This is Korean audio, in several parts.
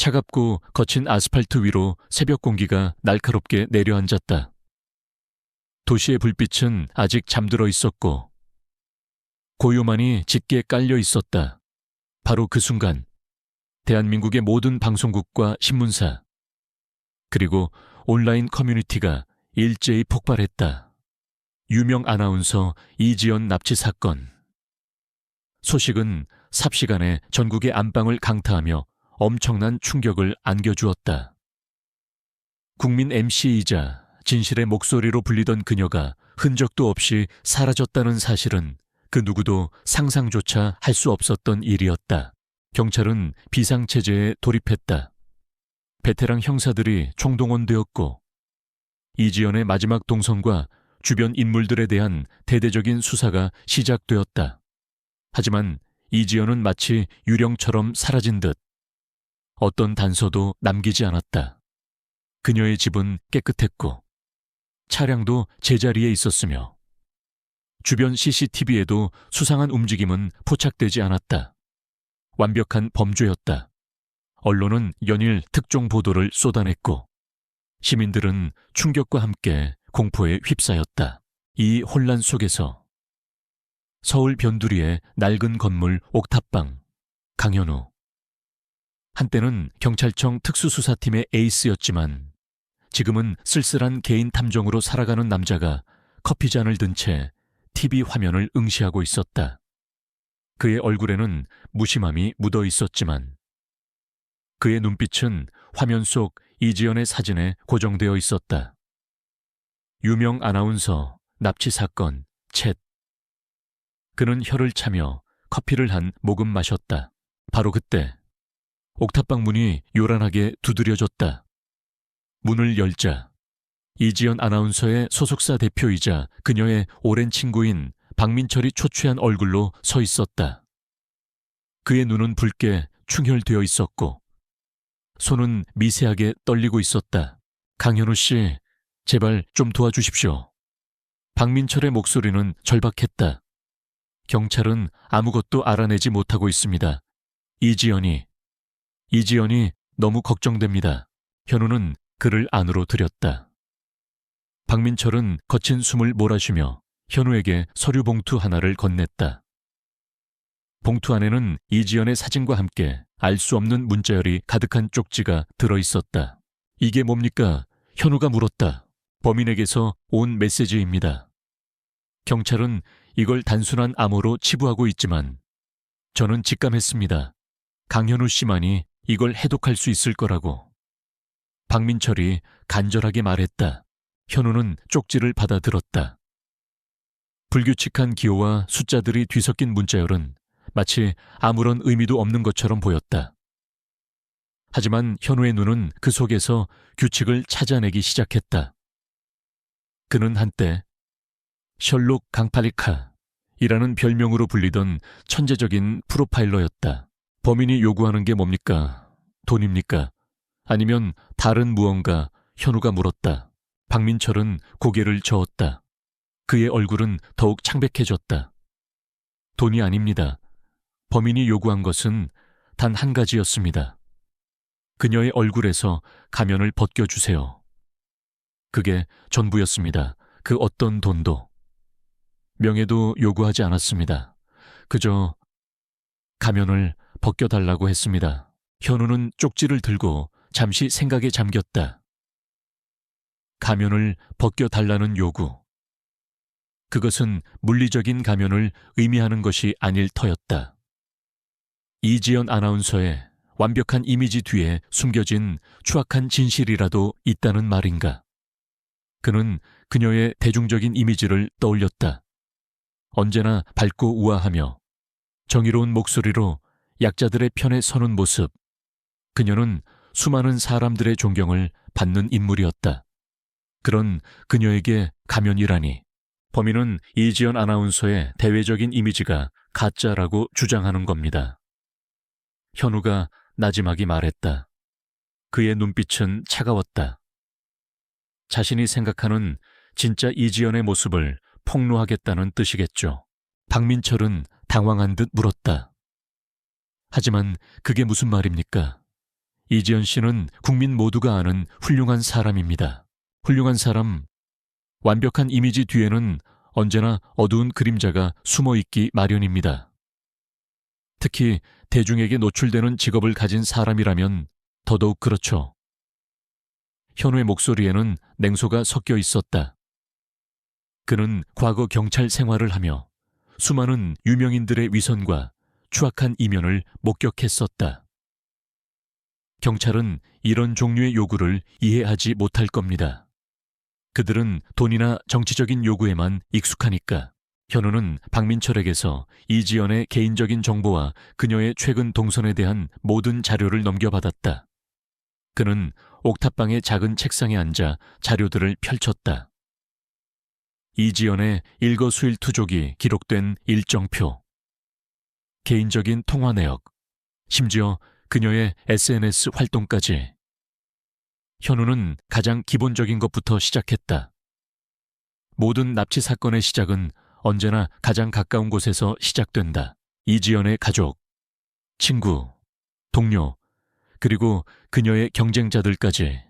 차갑고 거친 아스팔트 위로 새벽 공기가 날카롭게 내려앉았다. 도시의 불빛은 아직 잠들어 있었고 고요만이 짙게 깔려 있었다. 바로 그 순간 대한민국의 모든 방송국과 신문사 그리고 온라인 커뮤니티가 일제히 폭발했다. 유명 아나운서 이지연 납치 사건. 소식은 삽시간에 전국의 안방을 강타하며 엄청난 충격을 안겨주었다. 국민 MC이자 진실의 목소리로 불리던 그녀가 흔적도 없이 사라졌다는 사실은 그 누구도 상상조차 할 수 없었던 일이었다. 경찰은 비상체제에 돌입했다. 베테랑 형사들이 총동원되었고 이지연의 마지막 동선과 주변 인물들에 대한 대대적인 수사가 시작되었다. 하지만 이지연은 마치 유령처럼 사라진 듯 어떤 단서도 남기지 않았다. 그녀의 집은 깨끗했고 차량도 제자리에 있었으며 주변 CCTV에도 수상한 움직임은 포착되지 않았다. 완벽한 범죄였다. 언론은 연일 특종 보도를 쏟아냈고 시민들은 충격과 함께 공포에 휩싸였다. 이 혼란 속에서 서울 변두리의 낡은 건물 옥탑방 강현우. 한때는 경찰청 특수수사팀의 에이스였지만 지금은 쓸쓸한 개인 탐정으로 살아가는 남자가 커피잔을 든 채 TV 화면을 응시하고 있었다. 그의 얼굴에는 무심함이 묻어 있었지만 그의 눈빛은 화면 속 이지연의 사진에 고정되어 있었다. 유명 아나운서 납치 사건 챗. 그는 혀를 차며 커피를 한 모금 마셨다. 바로 그때 옥탑방 문이 요란하게 두드려졌다. 문을 열자 이지연 아나운서의 소속사 대표이자 그녀의 오랜 친구인 박민철이 초췌한 얼굴로 서 있었다. 그의 눈은 붉게 충혈되어 있었고 손은 미세하게 떨리고 있었다. 강현우 씨, 제발 좀 도와주십시오. 박민철의 목소리는 절박했다. 경찰은 아무것도 알아내지 못하고 있습니다. 이지연이 너무 걱정됩니다. 현우는 그를 안으로 들였다. 박민철은 거친 숨을 몰아쉬며 현우에게 서류 봉투 하나를 건넸다. 봉투 안에는 이지연의 사진과 함께 알 수 없는 문자열이 가득한 쪽지가 들어있었다. 이게 뭡니까? 현우가 물었다. 범인에게서 온 메시지입니다. 경찰은 이걸 단순한 암호로 치부하고 있지만 저는 직감했습니다. 강현우 씨만이 이걸 해독할 수 있을 거라고. 박민철이 간절하게 말했다. 현우는 쪽지를 받아들었다. 불규칙한 기호와 숫자들이 뒤섞인 문자열은 마치 아무런 의미도 없는 것처럼 보였다. 하지만 현우의 눈은 그 속에서 규칙을 찾아내기 시작했다. 그는 한때 셜록 강팔리카이라는 별명으로 불리던 천재적인 프로파일러였다. 범인이 요구하는 게 뭡니까? 돈입니까? 아니면 다른 무언가? 현우가 물었다. 박민철은 고개를 저었다. 그의 얼굴은 더욱 창백해졌다. 돈이 아닙니다. 범인이 요구한 것은 단 한 가지였습니다. 그녀의 얼굴에서 가면을 벗겨주세요. 그게 전부였습니다. 그 어떤 돈도. 명예도 요구하지 않았습니다. 그저 가면을 벗겨달라고 했습니다. 현우는 쪽지를 들고 잠시 생각에 잠겼다. 가면을 벗겨달라는 요구. 그것은 물리적인 가면을 의미하는 것이 아닐 터였다. 이지연 아나운서의 완벽한 이미지 뒤에 숨겨진 추악한 진실이라도 있다는 말인가. 그는 그녀의 대중적인 이미지를 떠올렸다. 언제나 밝고 우아하며 정의로운 목소리로 약자들의 편에 서는 모습. 그녀는 수많은 사람들의 존경을 받는 인물이었다. 그런 그녀에게 가면이라니. 범인은 이지연 아나운서의 대외적인 이미지가 가짜라고 주장하는 겁니다. 현우가 나지막이 말했다. 그의 눈빛은 차가웠다. 자신이 생각하는 진짜 이지연의 모습을 폭로하겠다는 뜻이겠죠. 박민철은 당황한 듯 물었다. 하지만 그게 무슨 말입니까? 이지연 씨는 국민 모두가 아는 훌륭한 사람입니다. 훌륭한 사람, 완벽한 이미지 뒤에는 언제나 어두운 그림자가 숨어 있기 마련입니다. 특히 대중에게 노출되는 직업을 가진 사람이라면 더더욱 그렇죠. 현우의 목소리에는 냉소가 섞여 있었다. 그는 과거 경찰 생활을 하며 수많은 유명인들의 위선과 추악한 이면을 목격했었다. 경찰은 이런 종류의 요구를 이해하지 못할 겁니다. 그들은 돈이나 정치적인 요구에만 익숙하니까. 현우는 박민철에게서 이지연의 개인적인 정보와 그녀의 최근 동선에 대한 모든 자료를 넘겨받았다. 그는 옥탑방의 작은 책상에 앉아 자료들을 펼쳤다. 이지연의 일거수일투족이 기록된 일정표, 개인적인 통화 내역, 심지어 그녀의 SNS 활동까지. 현우는 가장 기본적인 것부터 시작했다. 모든 납치 사건의 시작은 언제나 가장 가까운 곳에서 시작된다. 이지연의 가족, 친구, 동료, 그리고 그녀의 경쟁자들까지.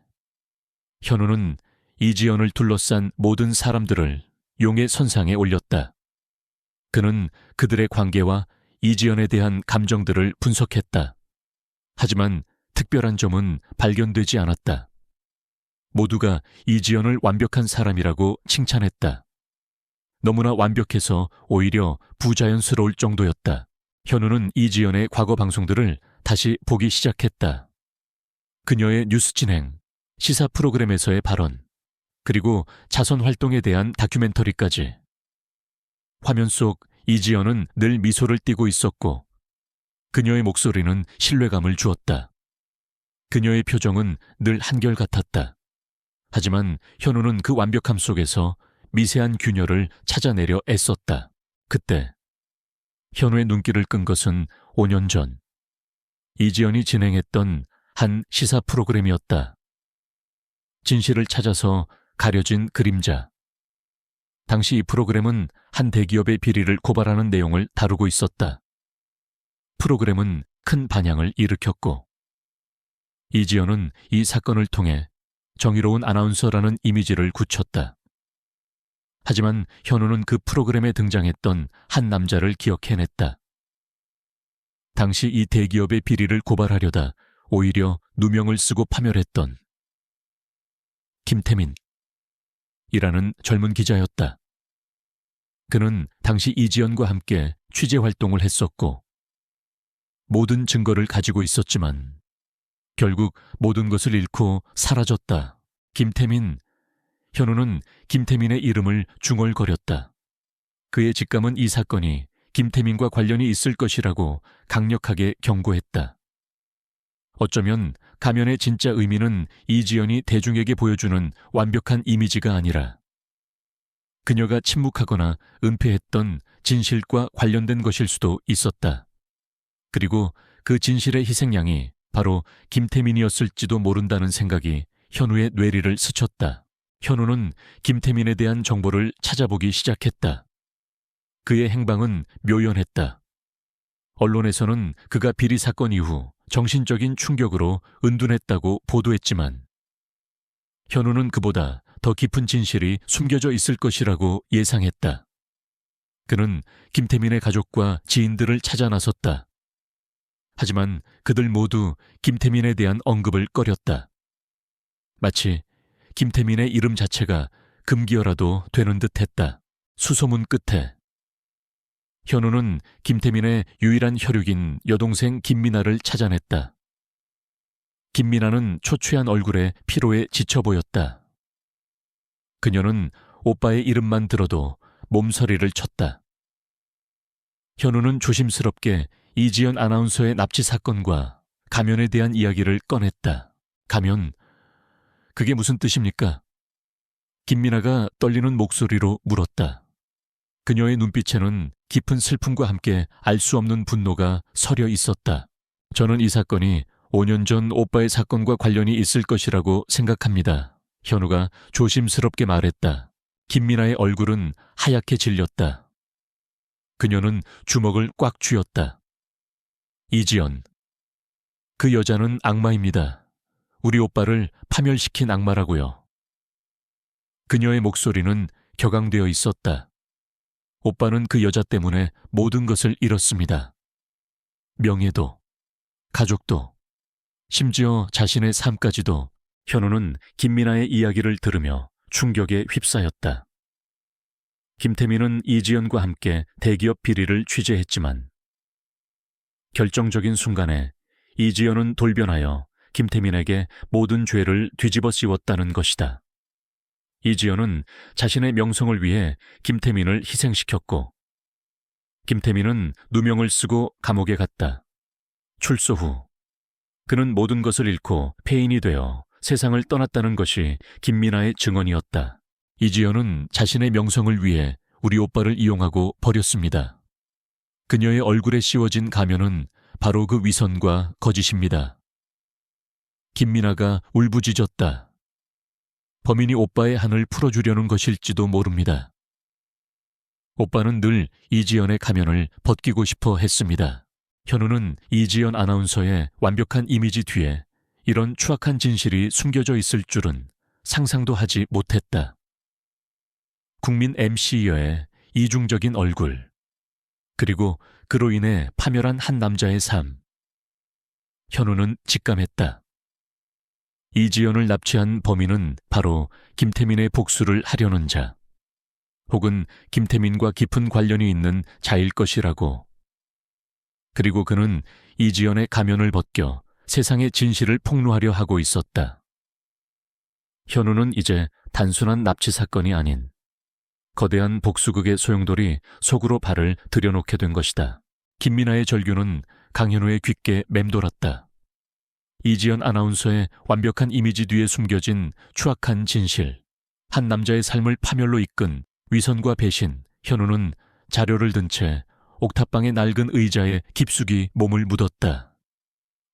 현우는 이지연을 둘러싼 모든 사람들을 용의 선상에 올렸다. 그는 그들의 관계와 이지연에 대한 감정들을 분석했다. 하지만 특별한 점은 발견되지 않았다. 모두가 이지연을 완벽한 사람이라고 칭찬했다. 너무나 완벽해서 오히려 부자연스러울 정도였다. 현우는 이지연의 과거 방송들을 다시 보기 시작했다. 그녀의 뉴스 진행, 시사 프로그램에서의 발언, 그리고 자선 활동에 대한 다큐멘터리까지. 화면 속 이지연은 늘 미소를 띠고 있었고 그녀의 목소리는 신뢰감을 주었다. 그녀의 표정은 늘 한결같았다. 하지만 현우는 그 완벽함 속에서 미세한 균열을 찾아내려 애썼다. 그때 현우의 눈길을 끈 것은 5년 전 이지연이 진행했던 한 시사 프로그램이었다. 진실을 찾아서 가려진 그림자. 당시 이 프로그램은 한 대기업의 비리를 고발하는 내용을 다루고 있었다. 프로그램은 큰 반향을 일으켰고 이지연은 이 사건을 통해 정의로운 아나운서라는 이미지를 굳혔다. 하지만 현우는 그 프로그램에 등장했던 한 남자를 기억해냈다. 당시 이 대기업의 비리를 고발하려다 오히려 누명을 쓰고 파멸했던 김태민이라는 젊은 기자였다. 그는 당시 이지연과 함께 취재 활동을 했었고 모든 증거를 가지고 있었지만 결국 모든 것을 잃고 사라졌다. 김태민. 현우는 김태민의 이름을 중얼거렸다. 그의 직감은 이 사건이 김태민과 관련이 있을 것이라고 강력하게 경고했다. 어쩌면 가면의 진짜 의미는 이지연이 대중에게 보여주는 완벽한 이미지가 아니라 그녀가 침묵하거나 은폐했던 진실과 관련된 것일 수도 있었다. 그리고 그 진실의 희생양이 바로 김태민이었을지도 모른다는 생각이 현우의 뇌리를 스쳤다. 현우는 김태민에 대한 정보를 찾아보기 시작했다. 그의 행방은 묘연했다. 언론에서는 그가 비리 사건 이후 정신적인 충격으로 은둔했다고 보도했지만 현우는 그보다 더 깊은 진실이 숨겨져 있을 것이라고 예상했다. 그는 김태민의 가족과 지인들을 찾아 나섰다. 하지만 그들 모두 김태민에 대한 언급을 꺼렸다. 마치 김태민의 이름 자체가 금기어라도 되는 듯했다. 수소문 끝에 현우는 김태민의 유일한 혈육인 여동생 김미나를 찾아냈다. 김미나는 초췌한 얼굴에 피로에 지쳐 보였다. 그녀는 오빠의 이름만 들어도 몸서리를 쳤다. 현우는 조심스럽게 이지연 아나운서의 납치 사건과 가면에 대한 이야기를 꺼냈다. 가면, 그게 무슨 뜻입니까? 김미나가 떨리는 목소리로 물었다. 그녀의 눈빛에는 깊은 슬픔과 함께 알 수 없는 분노가 서려 있었다. 저는 이 사건이 5년 전 오빠의 사건과 관련이 있을 것이라고 생각합니다. 현우가 조심스럽게 말했다. 김미나의 얼굴은 하얗게 질렸다. 그녀는 주먹을 꽉 쥐었다. 이지연. 그 여자는 악마입니다. 우리 오빠를 파멸시킨 악마라고요. 그녀의 목소리는 격앙되어 있었다. 오빠는 그 여자 때문에 모든 것을 잃었습니다. 명예도, 가족도, 심지어 자신의 삶까지도. 현우는 김미나의 이야기를 들으며 충격에 휩싸였다. 김태민은 이지연과 함께 대기업 비리를 취재했지만 결정적인 순간에 이지연은 돌변하여 김태민에게 모든 죄를 뒤집어 씌웠다는 것이다. 이지연은 자신의 명성을 위해 김태민을 희생시켰고 김태민은 누명을 쓰고 감옥에 갔다. 출소 후 그는 모든 것을 잃고 폐인이 되어 세상을 떠났다는 것이 김미나의 증언이었다. 이지연은 자신의 명성을 위해 우리 오빠를 이용하고 버렸습니다. 그녀의 얼굴에 씌워진 가면은 바로 그 위선과 거짓입니다. 김미나가 울부짖었다. 범인이 오빠의 한을 풀어주려는 것일지도 모릅니다. 오빠는 늘 이지연의 가면을 벗기고 싶어 했습니다. 현우는 이지연 아나운서의 완벽한 이미지 뒤에 이런 추악한 진실이 숨겨져 있을 줄은 상상도 하지 못했다. 국민 MC여의 이중적인 얼굴, 그리고 그로 인해 파멸한 한 남자의 삶. 현우는 직감했다. 이지연을 납치한 범인은 바로 김태민의 복수를 하려는 자, 혹은 김태민과 깊은 관련이 있는 자일 것이라고. 그리고 그는 이지연의 가면을 벗겨 세상의 진실을 폭로하려 하고 있었다. 현우는 이제 단순한 납치 사건이 아닌 거대한 복수극의 소용돌이 속으로 발을 들여놓게 된 것이다. 김미나의 절규는 강현우의 귓게 맴돌았다. 이지연 아나운서의 완벽한 이미지 뒤에 숨겨진 추악한 진실, 한 남자의 삶을 파멸로 이끈 위선과 배신. 현우는 자료를 든 채 옥탑방의 낡은 의자에 깊숙이 몸을 묻었다.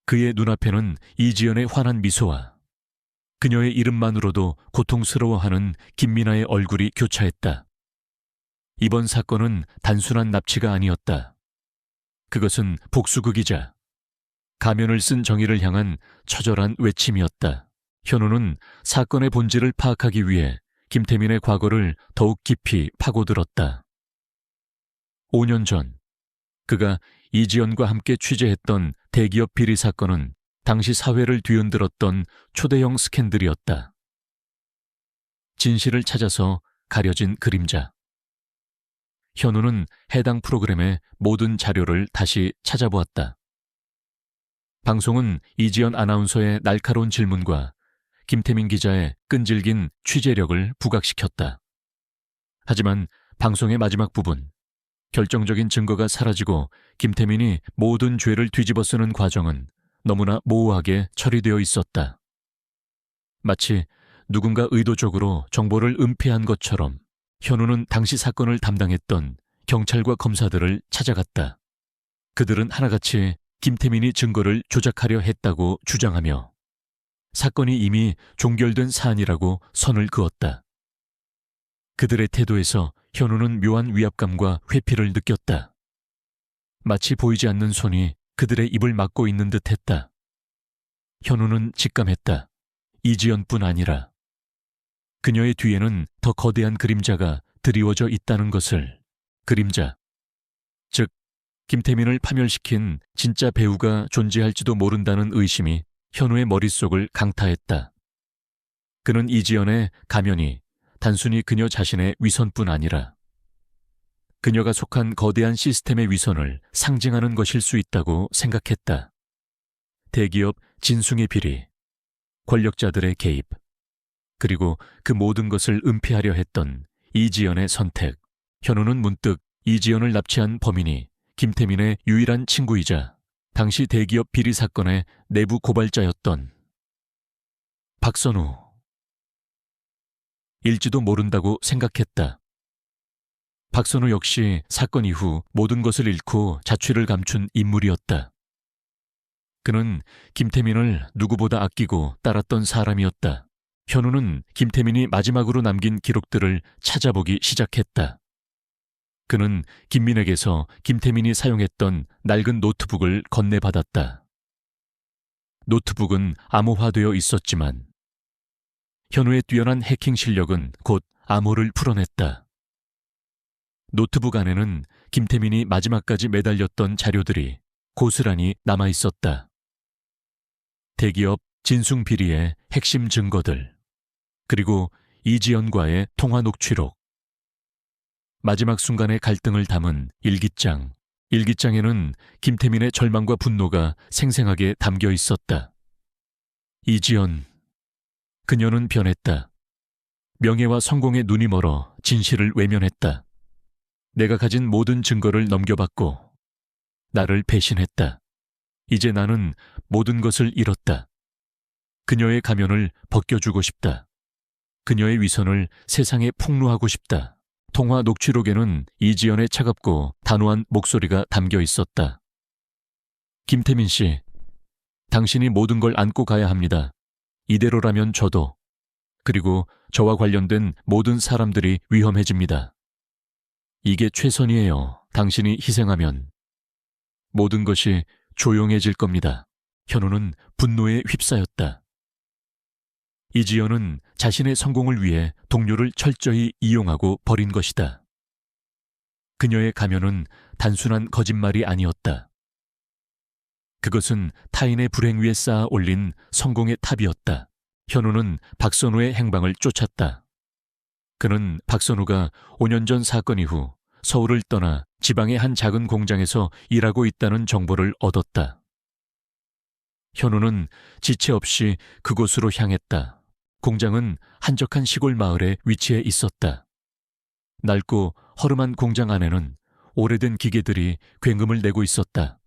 그의 눈앞에는 이지연의 환한 미소와 그녀의 이름만으로도 고통스러워하는 김미나의 얼굴이 교차했다. 이번 사건은 단순한 납치가 아니었다. 그것은 복수극이자 가면을 쓴 정의를 향한 처절한 외침이었다. 현우는 사건의 본질을 파악하기 위해 김태민의 과거를 더욱 깊이 파고들었다. 5년 전 그가 이지연과 함께 취재했던 대기업 비리 사건은 당시 사회를 뒤흔들었던 초대형 스캔들이었다. 진실을 찾아서 가려진 그림자. 현우는 해당 프로그램의 모든 자료를 다시 찾아보았다. 방송은 이지연 아나운서의 날카로운 질문과 김태민 기자의 끈질긴 취재력을 부각시켰다. 하지만 방송의 마지막 부분, 결정적인 증거가 사라지고 김태민이 모든 죄를 뒤집어쓰는 과정은 너무나 모호하게 처리되어 있었다. 마치 누군가 의도적으로 정보를 은폐한 것처럼. 현우는 당시 사건을 담당했던 경찰과 검사들을 찾아갔다. 그들은 하나같이 김태민이 증거를 조작하려 했다고 주장하며 사건이 이미 종결된 사안이라고 선을 그었다. 그들의 태도에서 현우는 묘한 위압감과 회피를 느꼈다. 마치 보이지 않는 손이 그들의 입을 막고 있는 듯했다. 현우는 직감했다. 이지연뿐 아니라 그녀의 뒤에는 더 거대한 그림자가 드리워져 있다는 것을. 그림자, 즉 김태민을 파멸시킨 진짜 배우가 존재할지도 모른다는 의심이 현우의 머릿속을 강타했다. 그는 이지연의 가면이 단순히 그녀 자신의 위선뿐 아니라 그녀가 속한 거대한 시스템의 위선을 상징하는 것일 수 있다고 생각했다. 대기업 진숭의 비리, 권력자들의 개입, 그리고 그 모든 것을 은폐하려 했던 이지연의 선택. 현우는 문득 이지연을 납치한 범인이 김태민의 유일한 친구이자 당시 대기업 비리 사건의 내부 고발자였던 박선우 일지도 모른다고 생각했다. 박선우 역시 사건 이후 모든 것을 잃고 자취를 감춘 인물이었다. 그는 김태민을 누구보다 아끼고 따랐던 사람이었다. 현우는 김태민이 마지막으로 남긴 기록들을 찾아보기 시작했다. 그는 김민에게서 김태민이 사용했던 낡은 노트북을 건네받았다. 노트북은 암호화되어 있었지만 현우의 뛰어난 해킹 실력은 곧 암호를 풀어냈다. 노트북 안에는 김태민이 마지막까지 매달렸던 자료들이 고스란히 남아있었다. 대기업 진숭비리의 핵심 증거들, 그리고 이지연과의 통화 녹취록, 마지막 순간의 갈등을 담은 일기장. 일기장에는 김태민의 절망과 분노가 생생하게 담겨 있었다. 이지연, 그녀는 변했다. 명예와 성공에 눈이 멀어 진실을 외면했다. 내가 가진 모든 증거를 넘겨받고 나를 배신했다. 이제 나는 모든 것을 잃었다. 그녀의 가면을 벗겨주고 싶다. 그녀의 위선을 세상에 폭로하고 싶다. 통화 녹취록에는 이지연의 차갑고 단호한 목소리가 담겨 있었다. 김태민 씨, 당신이 모든 걸 안고 가야 합니다. 이대로라면 저도, 그리고 저와 관련된 모든 사람들이 위험해집니다. 이게 최선이에요. 당신이 희생하면 모든 것이 조용해질 겁니다. 현우는 분노에 휩싸였다. 이지연은 자신의 성공을 위해 동료를 철저히 이용하고 버린 것이다. 그녀의 가면은 단순한 거짓말이 아니었다. 그것은 타인의 불행 위에 쌓아 올린 성공의 탑이었다. 현우는 박선우의 행방을 쫓았다. 그는 박선우가 5년 전 사건 이후 서울을 떠나 지방의 한 작은 공장에서 일하고 있다는 정보를 얻었다. 현우는 지체 없이 그곳으로 향했다. 공장은 한적한 시골 마을에 위치해 있었다. 낡고 허름한 공장 안에는 오래된 기계들이 굉음을 내고 있었다.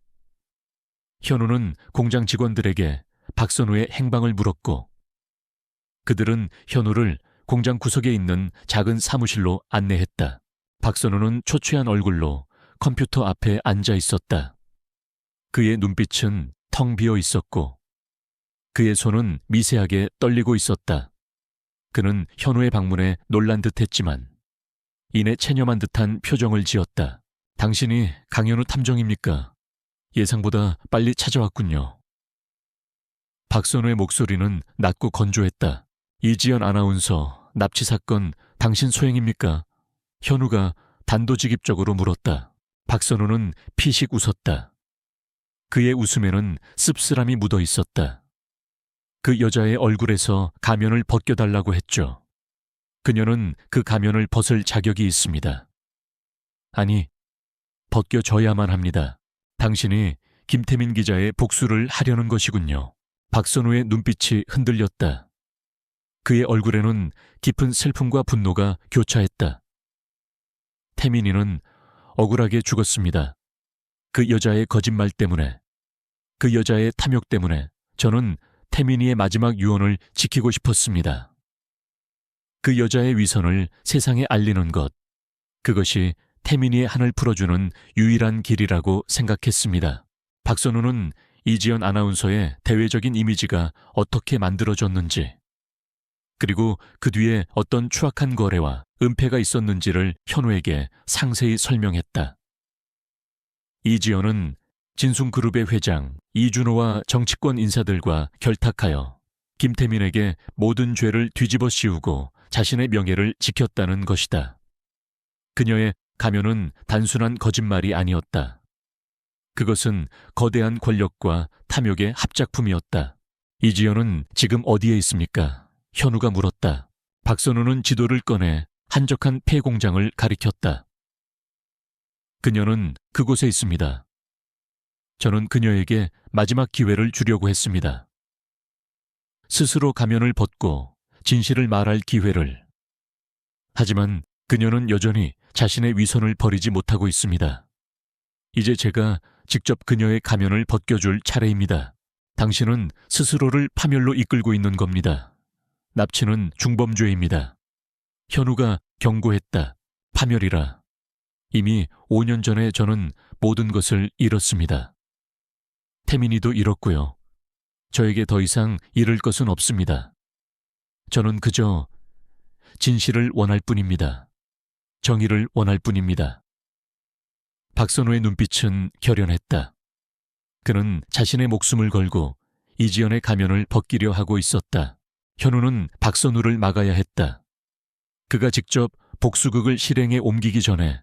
현우는 공장 직원들에게 박선우의 행방을 물었고, 그들은 현우를 공장 구석에 있는 작은 사무실로 안내했다. 박선우는 초췌한 얼굴로 컴퓨터 앞에 앉아 있었다. 그의 눈빛은 텅 비어 있었고 그의 손은 미세하게 떨리고 있었다. 그는 현우의 방문에 놀란 듯했지만 이내 체념한 듯한 표정을 지었다. 당신이 강현우 탐정입니까? 예상보다 빨리 찾아왔군요. 박선우의 목소리는 낮고 건조했다. 이지연 아나운서 납치 사건 당신 소행입니까? 현우가 단도직입적으로 물었다. 박선우는 피식 웃었다. 그의 웃음에는 씁쓸함이 묻어 있었다. 그 여자의 얼굴에서 가면을 벗겨달라고 했죠. 그녀는 그 가면을 벗을 자격이 있습니다. 아니, 벗겨져야만 합니다. 당신이 김태민 기자의 복수를 하려는 것이군요. 박선우의 눈빛이 흔들렸다. 그의 얼굴에는 깊은 슬픔과 분노가 교차했다. 태민이는 억울하게 죽었습니다. 그 여자의 거짓말 때문에, 그 여자의 탐욕 때문에 저는 태민이의 마지막 유언을 지키고 싶었습니다. 그 여자의 위선을 세상에 알리는 것, 그것이 태민이의 한을 풀어주는 유일한 길이라고 생각했습니다. 박선우는 이지연 아나운서의 대외적인 이미지가 어떻게 만들어졌는지, 그리고 그 뒤에 어떤 추악한 거래와 은폐가 있었는지를 현우에게 상세히 설명했다. 이지연은 진숭그룹의 회장 이준호와 정치권 인사들과 결탁하여 김태민에게 모든 죄를 뒤집어 씌우고 자신의 명예를 지켰다는 것이다. 그녀의 가면은 단순한 거짓말이 아니었다. 그것은 거대한 권력과 탐욕의 합작품이었다. 이지연은 지금 어디에 있습니까? 현우가 물었다. 박선우는 지도를 꺼내 한적한 폐공장을 가리켰다. 그녀는 그곳에 있습니다. 저는 그녀에게 마지막 기회를 주려고 했습니다. 스스로 가면을 벗고 진실을 말할 기회를. 하지만 그녀는 여전히 자신의 위선을 버리지 못하고 있습니다. 이제 제가 직접 그녀의 가면을 벗겨줄 차례입니다. 당신은 스스로를 파멸로 이끌고 있는 겁니다. 납치는 중범죄입니다. 현우가 경고했다. 파멸이라. 이미 5년 전에 저는 모든 것을 잃었습니다. 태민이도 잃었고요. 저에게 더 이상 잃을 것은 없습니다. 저는 그저 진실을 원할 뿐입니다. 정의를 원할 뿐입니다. 박선우의 눈빛은 결연했다. 그는 자신의 목숨을 걸고 이지연의 가면을 벗기려 하고 있었다. 현우는 박선우를 막아야 했다. 그가 직접 복수극을 실행에 옮기기 전에.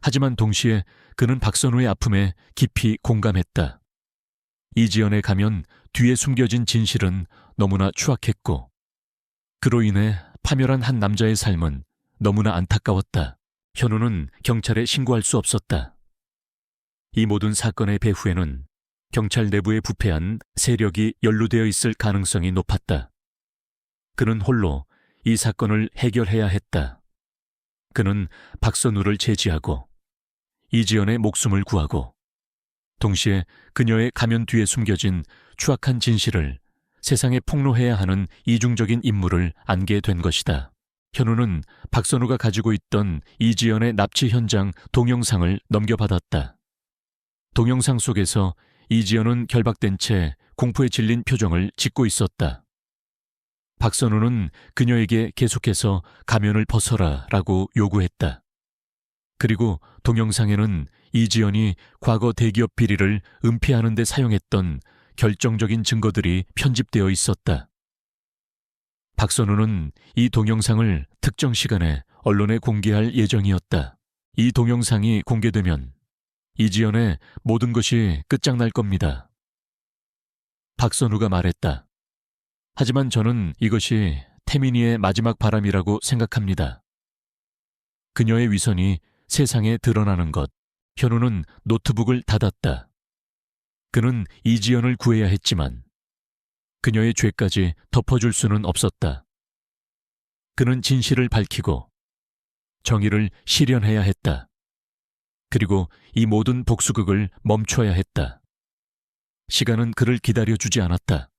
하지만 동시에 그는 박선우의 아픔에 깊이 공감했다. 이지연의 가면 뒤에 숨겨진 진실은 너무나 추악했고 그로 인해 파멸한 한 남자의 삶은 너무나 안타까웠다. 현우는 경찰에 신고할 수 없었다. 이 모든 사건의 배후에는 경찰 내부에 부패한 세력이 연루되어 있을 가능성이 높았다. 그는 홀로 이 사건을 해결해야 했다. 그는 박선우를 제지하고 이지연의 목숨을 구하고 동시에 그녀의 가면 뒤에 숨겨진 추악한 진실을 세상에 폭로해야 하는 이중적인 임무를 안게 된 것이다. 현우는 박선우가 가지고 있던 이지연의 납치 현장 동영상을 넘겨받았다. 동영상 속에서 이지연은 결박된 채 공포에 질린 표정을 짓고 있었다. 박선우는 그녀에게 계속해서 가면을 벗어라 라고 요구했다. 그리고 동영상에는 이지연이 과거 대기업 비리를 은폐하는 데 사용했던 결정적인 증거들이 편집되어 있었다. 박선우는 이 동영상을 특정 시간에 언론에 공개할 예정이었다. 이 동영상이 공개되면 이지연의 모든 것이 끝장날 겁니다. 박선우가 말했다. 하지만 저는 이것이 태민이의 마지막 바람이라고 생각합니다. 그녀의 위선이 세상에 드러나는 것. 현우는 노트북을 닫았다. 그는 이지연을 구해야 했지만 그녀의 죄까지 덮어줄 수는 없었다. 그는 진실을 밝히고 정의를 실현해야 했다. 그리고 이 모든 복수극을 멈춰야 했다. 시간은 그를 기다려주지 않았다.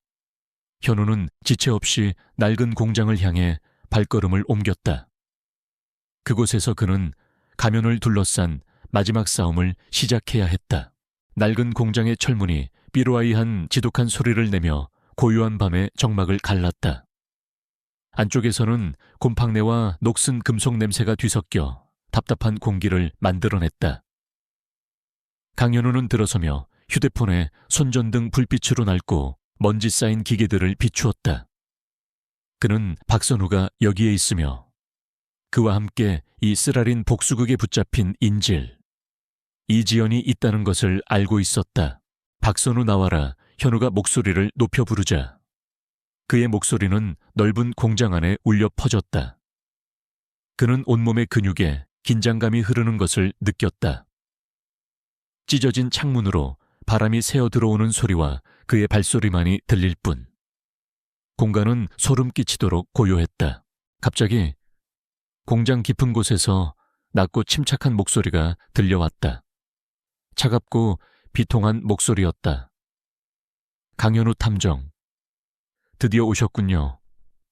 현우는 지체 없이 낡은 공장을 향해 발걸음을 옮겼다. 그곳에서 그는 가면을 둘러싼 마지막 싸움을 시작해야 했다. 낡은 공장의 철문이 삐로아이한 지독한 소리를 내며 고요한 밤의 정막을 갈랐다. 안쪽에서는 곰팡내와 녹슨 금속 냄새가 뒤섞여 답답한 공기를 만들어냈다. 강현우는 들어서며 휴대폰에 손전등 불빛으로 낡고 먼지 쌓인 기계들을 비추었다. 그는 박선우가 여기에 있으며 그와 함께 이 쓰라린 복수극에 붙잡힌 인질, 이지연이 있다는 것을 알고 있었다. 박선우 나와라. 현우가 목소리를 높여 부르자 그의 목소리는 넓은 공장 안에 울려 퍼졌다. 그는 온몸의 근육에 긴장감이 흐르는 것을 느꼈다. 찢어진 창문으로 바람이 새어 들어오는 소리와 그의 발소리만이 들릴 뿐. 공간은 소름 끼치도록 고요했다. 갑자기 공장 깊은 곳에서 낮고 침착한 목소리가 들려왔다. 차갑고 비통한 목소리였다. 강현우 탐정. 드디어 오셨군요.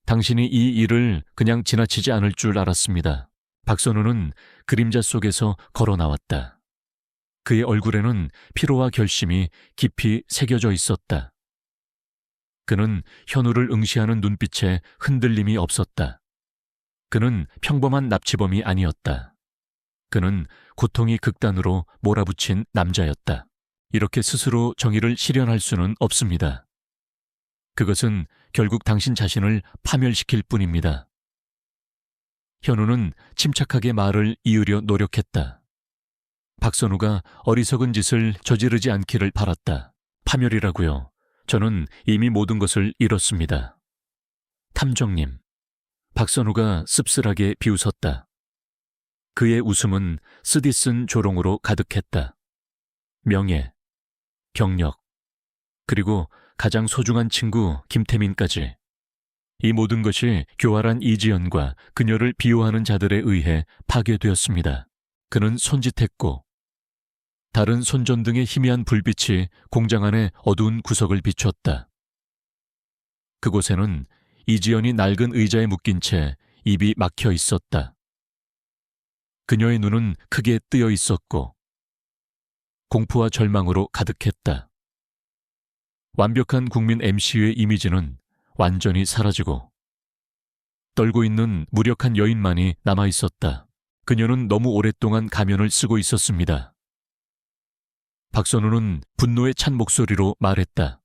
당신이 이 일을 그냥 지나치지 않을 줄 알았습니다. 박선우는 그림자 속에서 걸어 나왔다. 그의 얼굴에는 피로와 결심이 깊이 새겨져 있었다. 그는 현우를 응시하는 눈빛에 흔들림이 없었다. 그는 평범한 납치범이 아니었다. 그는 고통이 극단으로 몰아붙인 남자였다. 이렇게 스스로 정의를 실현할 수는 없습니다. 그것은 결국 당신 자신을 파멸시킬 뿐입니다. 현우는 침착하게 말을 이으려 노력했다. 박선우가 어리석은 짓을 저지르지 않기를 바랐다. 파멸이라고요. 저는 이미 모든 것을 잃었습니다. 탐정님. 박선우가 씁쓸하게 비웃었다. 그의 웃음은 쓰디쓴 조롱으로 가득했다. 명예, 경력, 그리고 가장 소중한 친구 김태민까지. 이 모든 것이 교활한 이지연과 그녀를 비호하는 자들에 의해 파괴되었습니다. 그는 손짓했고 다른 손전등의 희미한 불빛이 공장 안의 어두운 구석을 비췄다. 그곳에는 이지연이 낡은 의자에 묶인 채 입이 막혀 있었다. 그녀의 눈은 크게 뜨여 있었고 공포와 절망으로 가득했다. 완벽한 국민 MC의 이미지는 완전히 사라지고 떨고 있는 무력한 여인만이 남아 있었다. 그녀는 너무 오랫동안 가면을 쓰고 있었습니다. 박선우는 분노에 찬 목소리로 말했다.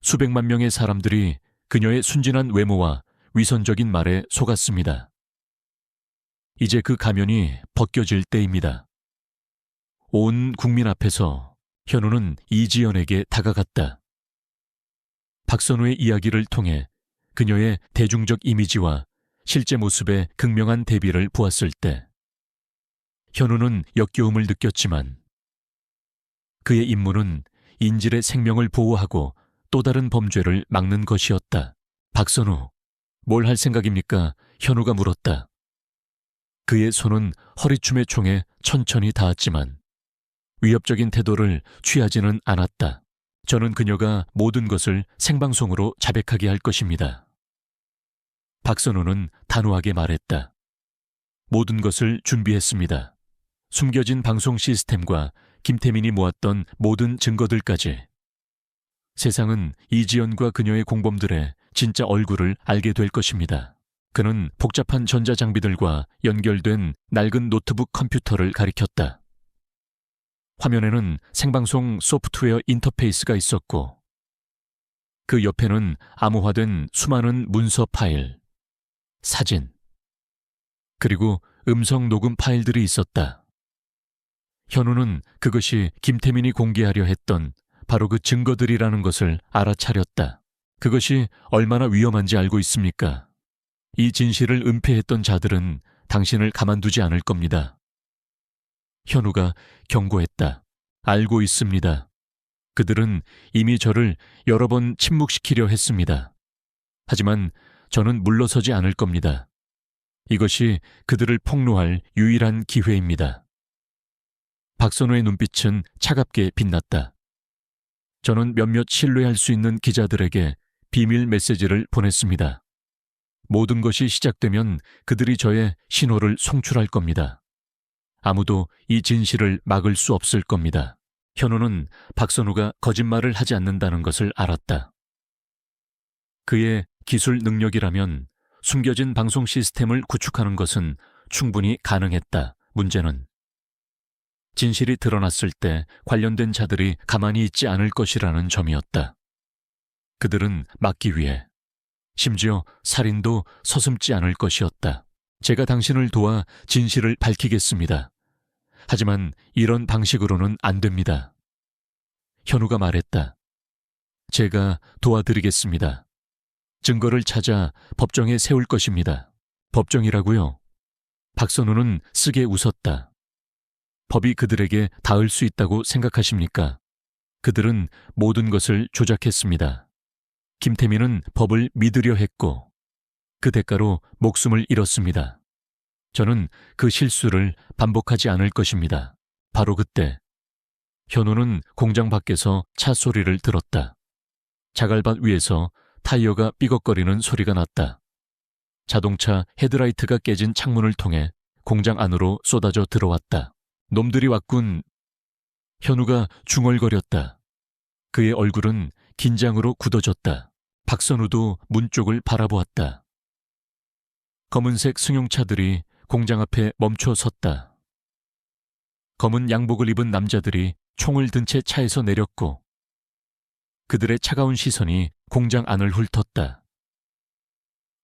수백만 명의 사람들이 그녀의 순진한 외모와 위선적인 말에 속았습니다. 이제 그 가면이 벗겨질 때입니다. 온 국민 앞에서 현우는 이지연에게 다가갔다. 박선우의 이야기를 통해 그녀의 대중적 이미지와 실제 모습의 극명한 대비를 보았을 때 현우는 역겨움을 느꼈지만 그의 임무는 인질의 생명을 보호하고 또 다른 범죄를 막는 것이었다. 박선우, 뭘 할 생각입니까? 현우가 물었다. 그의 손은 허리춤의 총에 천천히 닿았지만 위협적인 태도를 취하지는 않았다. 저는 그녀가 모든 것을 생방송으로 자백하게 할 것입니다. 박선우는 단호하게 말했다. 모든 것을 준비했습니다. 숨겨진 방송 시스템과 김태민이 모았던 모든 증거들까지. 세상은 이지연과 그녀의 공범들의 진짜 얼굴을 알게 될 것입니다. 그는 복잡한 전자장비들과 연결된 낡은 노트북 컴퓨터를 가리켰다. 화면에는 생방송 소프트웨어 인터페이스가 있었고 그 옆에는 암호화된 수많은 문서 파일, 사진, 그리고 음성 녹음 파일들이 있었다. 현우는 그것이 김태민이 공개하려 했던 바로 그 증거들이라는 것을 알아차렸다. 그것이 얼마나 위험한지 알고 있습니까? 이 진실을 은폐했던 자들은 당신을 가만두지 않을 겁니다. 현우가 경고했다. 알고 있습니다. 그들은 이미 저를 여러 번 침묵시키려 했습니다. 하지만 저는 물러서지 않을 겁니다. 이것이 그들을 폭로할 유일한 기회입니다. 박선우의 눈빛은 차갑게 빛났다. 저는 몇몇 신뢰할 수 있는 기자들에게 비밀 메시지를 보냈습니다. 모든 것이 시작되면 그들이 저의 신호를 송출할 겁니다. 아무도 이 진실을 막을 수 없을 겁니다. 현우는 박선우가 거짓말을 하지 않는다는 것을 알았다. 그의 기술 능력이라면 숨겨진 방송 시스템을 구축하는 것은 충분히 가능했다. 문제는 진실이 드러났을 때 관련된 자들이 가만히 있지 않을 것이라는 점이었다. 그들은 막기 위해 심지어 살인도 서슴지 않을 것이었다. 제가 당신을 도와 진실을 밝히겠습니다. 하지만 이런 방식으로는 안 됩니다. 현우가 말했다. 제가 도와드리겠습니다. 증거를 찾아 법정에 세울 것입니다. 법정이라고요? 박선우는 쓰게 웃었다. 법이 그들에게 닿을 수 있다고 생각하십니까? 그들은 모든 것을 조작했습니다. 김태민은 법을 믿으려 했고 그 대가로 목숨을 잃었습니다. 저는 그 실수를 반복하지 않을 것입니다. 바로 그때 현우는 공장 밖에서 차 소리를 들었다. 자갈밭 위에서 타이어가 삐걱거리는 소리가 났다. 자동차 헤드라이트가 깨진 창문을 통해 공장 안으로 쏟아져 들어왔다. 놈들이 왔군. 현우가 중얼거렸다. 그의 얼굴은 긴장으로 굳어졌다. 박선우도 문 쪽을 바라보았다. 검은색 승용차들이 공장 앞에 멈춰 섰다. 검은 양복을 입은 남자들이 총을 든 채 차에서 내렸고 그들의 차가운 시선이 공장 안을 훑었다.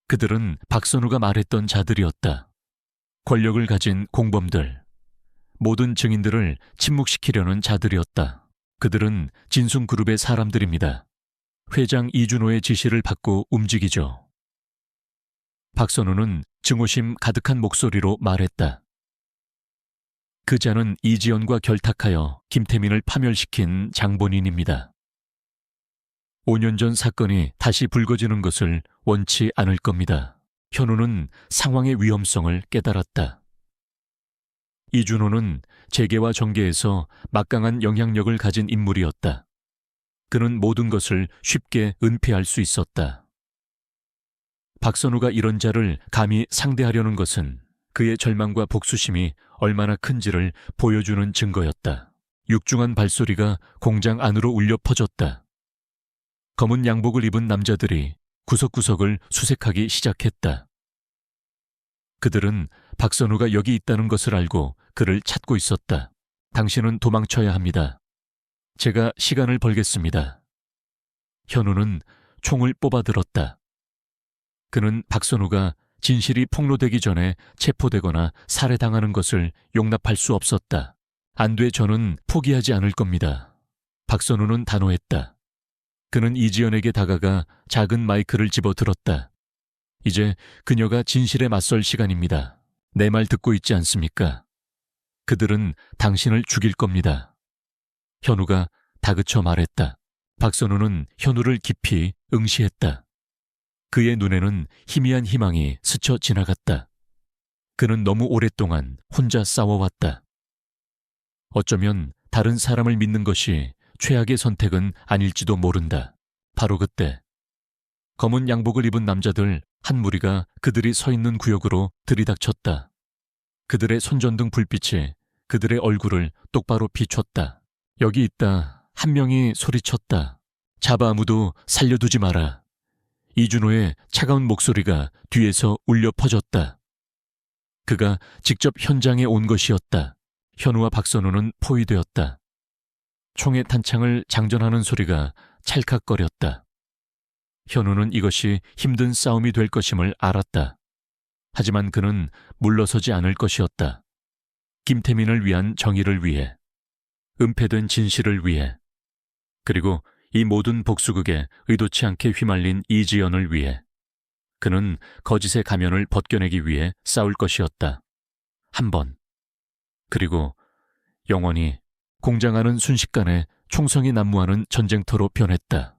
그들은 박선우가 말했던 자들이었다. 권력을 가진 공범들, 모든 증인들을 침묵시키려는 자들이었다. 그들은 진숭그룹의 사람들입니다. 회장 이준호의 지시를 받고 움직이죠. 박선우는 증오심 가득한 목소리로 말했다. 그 자는 이지연과 결탁하여 김태민을 파멸시킨 장본인입니다. 5년 전 사건이 다시 불거지는 것을 원치 않을 겁니다. 현우는 상황의 위험성을 깨달았다. 이준호는 재계와 정계에서 막강한 영향력을 가진 인물이었다. 그는 모든 것을 쉽게 은폐할 수 있었다. 박선우가 이런 자를 감히 상대하려는 것은 그의 절망과 복수심이 얼마나 큰지를 보여주는 증거였다. 육중한 발소리가 공장 안으로 울려 퍼졌다. 검은 양복을 입은 남자들이 구석구석을 수색하기 시작했다. 그들은 박선우가 여기 있다는 것을 알고 그를 찾고 있었다. 당신은 도망쳐야 합니다. 제가 시간을 벌겠습니다. 현우는 총을 뽑아들었다. 그는 박선우가 진실이 폭로되기 전에 체포되거나 살해당하는 것을 용납할 수 없었다. 안 돼, 저는 포기하지 않을 겁니다. 박선우는 단호했다. 그는 이지연에게 다가가 작은 마이크를 집어들었다. 이제 그녀가 진실에 맞설 시간입니다. 내 말 듣고 있지 않습니까? 그들은 당신을 죽일 겁니다. 현우가 다그쳐 말했다. 박선우는 현우를 깊이 응시했다. 그의 눈에는 희미한 희망이 스쳐 지나갔다. 그는 너무 오랫동안 혼자 싸워왔다. 어쩌면 다른 사람을 믿는 것이 최악의 선택은 아닐지도 모른다. 바로 그때 검은 양복을 입은 남자들 한 무리가 그들이 서 있는 구역으로 들이닥쳤다. 그들의 손전등 불빛이 그들의 얼굴을 똑바로 비췄다. 여기 있다. 한 명이 소리쳤다. 잡아, 아무도 살려두지 마라. 이준호의 차가운 목소리가 뒤에서 울려 퍼졌다. 그가 직접 현장에 온 것이었다. 현우와 박선우는 포위되었다. 총의 탄창을 장전하는 소리가 찰칵거렸다. 현우는 이것이 힘든 싸움이 될 것임을 알았다. 하지만 그는 물러서지 않을 것이었다. 김태민을 위한 정의를 위해, 은폐된 진실을 위해, 그리고 이 모든 복수극에 의도치 않게 휘말린 이지연을 위해 그는 거짓의 가면을 벗겨내기 위해 싸울 것이었다. 한 번, 그리고 영원히 공장하는 순식간에 총성이 난무하는 전쟁터로 변했다.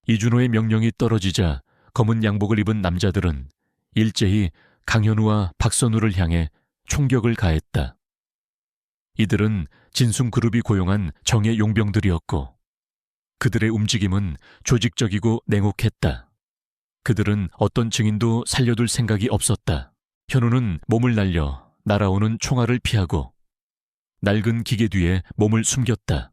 이준호의 명령이 떨어지자 검은 양복을 입은 남자들은 일제히 강현우와 박선우를 향해 총격을 가했다. 이들은 진순그룹이 고용한 정예 용병들이었고 그들의 움직임은 조직적이고 냉혹했다. 그들은 어떤 증인도 살려둘 생각이 없었다. 현우는 몸을 날려 날아오는 총알을 피하고 낡은 기계 뒤에 몸을 숨겼다.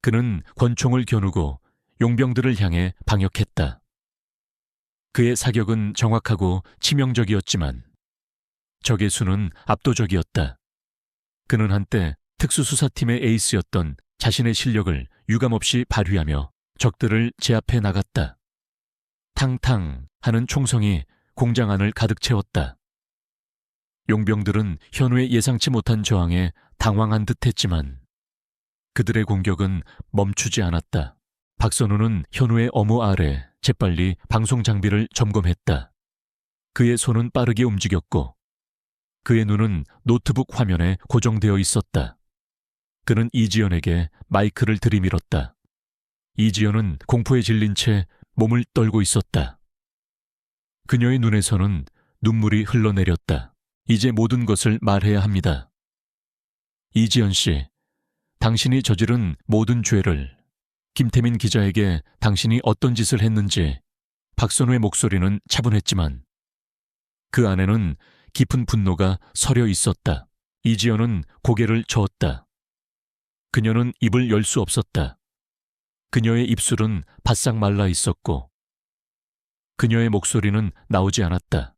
그는 권총을 겨누고 용병들을 향해 방역했다. 그의 사격은 정확하고 치명적이었지만 적의 수는 압도적이었다. 그는 한때 특수수사팀의 에이스였던 자신의 실력을 유감없이 발휘하며 적들을 제압해 나갔다. 탕탕 하는 총성이 공장 안을 가득 채웠다. 용병들은 현우의 예상치 못한 저항에 당황한 듯했지만 그들의 공격은 멈추지 않았다. 박선우는 현우의 어무 아래 재빨리 방송 장비를 점검했다. 그의 손은 빠르게 움직였고 그의 눈은 노트북 화면에 고정되어 있었다. 그는 이지연에게 마이크를 들이밀었다. 이지연은 공포에 질린 채 몸을 떨고 있었다. 그녀의 눈에서는 눈물이 흘러내렸다. 이제 모든 것을 말해야 합니다. 이지연 씨, 당신이 저지른 모든 죄를, 김태민 기자에게 당신이 어떤 짓을 했는지. 박선우의 목소리는 차분했지만 그 안에는 깊은 분노가 서려 있었다. 이지연은 고개를 저었다. 그녀는 입을 열 수 없었다. 그녀의 입술은 바싹 말라 있었고 그녀의 목소리는 나오지 않았다.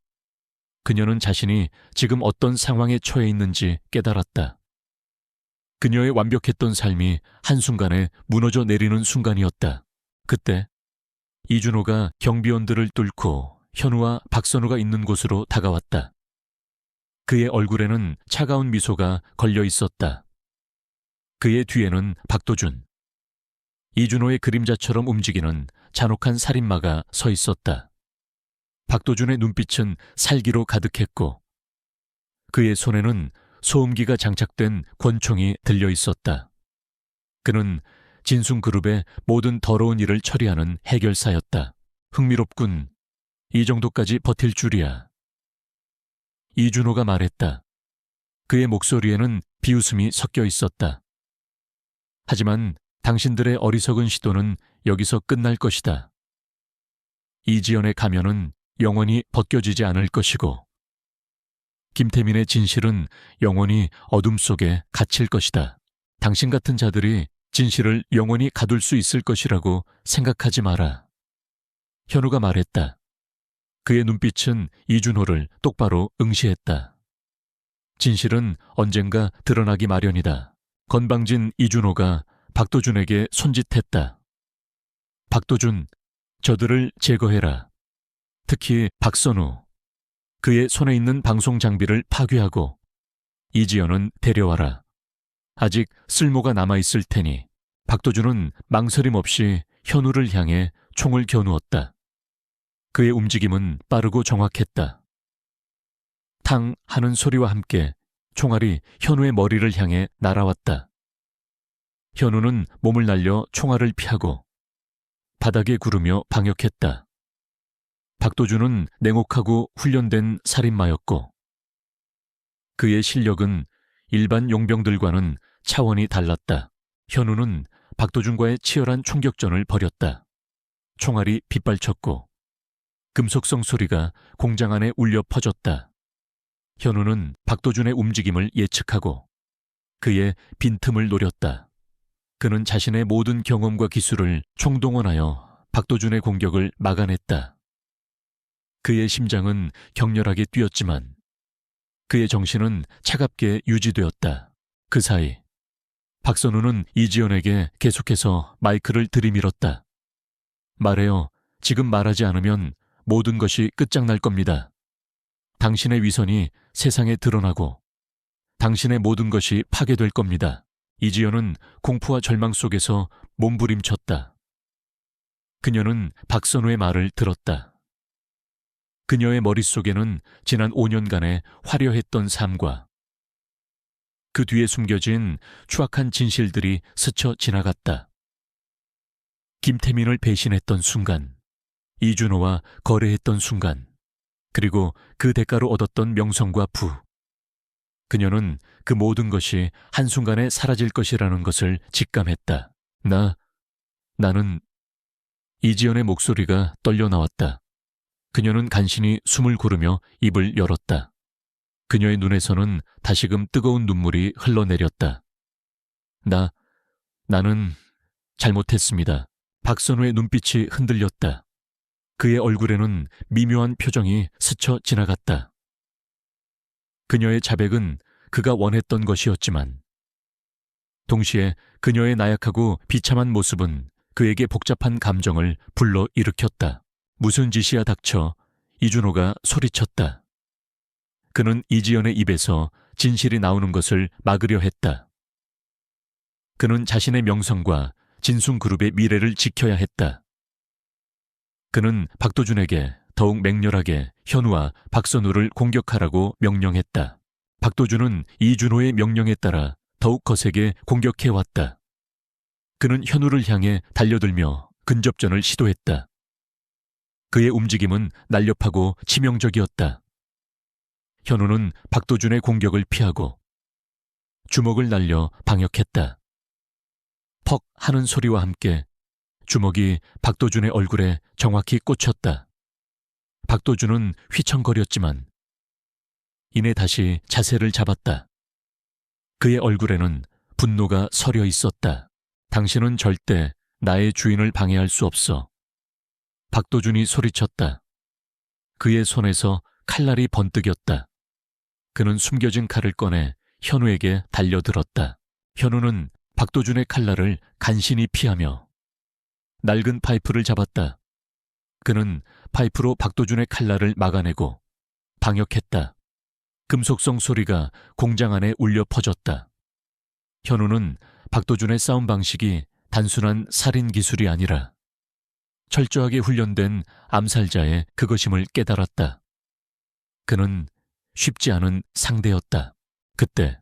그녀는 자신이 지금 어떤 상황에 처해 있는지 깨달았다. 그녀의 완벽했던 삶이 한순간에 무너져 내리는 순간이었다. 그때 이준호가 경비원들을 뚫고 현우와 박선우가 있는 곳으로 다가왔다. 그의 얼굴에는 차가운 미소가 걸려 있었다. 그의 뒤에는 박도준, 이준호의 그림자처럼 움직이는 잔혹한 살인마가 서 있었다. 박도준의 눈빛은 살기로 가득했고 그의 손에는 소음기가 장착된 권총이 들려 있었다. 그는 진순그룹의 모든 더러운 일을 처리하는 해결사였다. 흥미롭군. 이 정도까지 버틸 줄이야. 이준호가 말했다. 그의 목소리에는 비웃음이 섞여 있었다. 하지만 당신들의 어리석은 시도는 여기서 끝날 것이다. 이지연의 가면은 영원히 벗겨지지 않을 것이고 김태민의 진실은 영원히 어둠 속에 갇힐 것이다. 당신 같은 자들이 진실을 영원히 가둘 수 있을 것이라고 생각하지 마라. 현우가 말했다. 그의 눈빛은 이준호를 똑바로 응시했다. 진실은 언젠가 드러나기 마련이다. 건방진 이준호가 박도준에게 손짓했다. 박도준, 저들을 제거해라. 특히 박선우, 그의 손에 있는 방송 장비를 파괴하고 이지연은 데려와라. 아직 쓸모가 남아있을 테니. 박도준은 망설임 없이 현우를 향해 총을 겨누었다. 그의 움직임은 빠르고 정확했다. 탕 하는 소리와 함께 총알이 현우의 머리를 향해 날아왔다. 현우는 몸을 날려 총알을 피하고 바닥에 구르며 방역했다. 박도준은 냉혹하고 훈련된 살인마였고 그의 실력은 일반 용병들과는 차원이 달랐다. 현우는 박도준과의 치열한 총격전을 벌였다. 총알이 빗발쳤고 금속성 소리가 공장 안에 울려 퍼졌다. 현우는 박도준의 움직임을 예측하고 그의 빈틈을 노렸다. 그는 자신의 모든 경험과 기술을 총동원하여 박도준의 공격을 막아냈다. 그의 심장은 격렬하게 뛰었지만 그의 정신은 차갑게 유지되었다. 그 사이 박선우는 이지연에게 계속해서 마이크를 들이밀었다. 말해요. 지금 말하지 않으면 모든 것이 끝장날 겁니다. 당신의 위선이 세상에 드러나고 당신의 모든 것이 파괴될 겁니다. 이지연은 공포와 절망 속에서 몸부림쳤다. 그녀는 박선우의 말을 들었다. 그녀의 머릿속에는 지난 5년간의 화려했던 삶과 그 뒤에 숨겨진 추악한 진실들이 스쳐 지나갔다. 김태민을 배신했던 순간, 이준호와 거래했던 순간, 그리고 그 대가로 얻었던 명성과 부. 그녀는 그 모든 것이 한순간에 사라질 것이라는 것을 직감했다. 나는 이지연의 목소리가 떨려 나왔다. 그녀는 간신히 숨을 고르며 입을 열었다. 그녀의 눈에서는 다시금 뜨거운 눈물이 흘러내렸다. 나는 잘못했습니다. 박선우의 눈빛이 흔들렸다. 그의 얼굴에는 미묘한 표정이 스쳐 지나갔다. 그녀의 자백은 그가 원했던 것이었지만 동시에 그녀의 나약하고 비참한 모습은 그에게 복잡한 감정을 불러일으켰다. 무슨 짓이야 닥쳐. 이준호가 소리쳤다. 그는 이지연의 입에서 진실이 나오는 것을 막으려 했다. 그는 자신의 명성과 진순그룹의 미래를 지켜야 했다. 그는 박도준에게 더욱 맹렬하게 현우와 박선우를 공격하라고 명령했다. 박도준은 이준호의 명령에 따라 더욱 거세게 공격해왔다. 그는 현우를 향해 달려들며 근접전을 시도했다. 그의 움직임은 날렵하고 치명적이었다. 현우는 박도준의 공격을 피하고 주먹을 날려 방역했다. 퍽 하는 소리와 함께 주먹이 박도준의 얼굴에 정확히 꽂혔다. 박도준은 휘청거렸지만 이내 다시 자세를 잡았다. 그의 얼굴에는 분노가 서려 있었다. 당신은 절대 나의 주인을 방해할 수 없어. 박도준이 소리쳤다. 그의 손에서 칼날이 번뜩였다. 그는 숨겨진 칼을 꺼내 현우에게 달려들었다. 현우는 박도준의 칼날을 간신히 피하며 낡은 파이프를 잡았다. 그는 파이프로 박도준의 칼날을 막아내고 방역했다. 금속성 소리가 공장 안에 울려 퍼졌다. 현우는 박도준의 싸움 방식이 단순한 살인 기술이 아니라 철저하게 훈련된 암살자의 그것임을 깨달았다. 그는 쉽지 않은 상대였다. 그때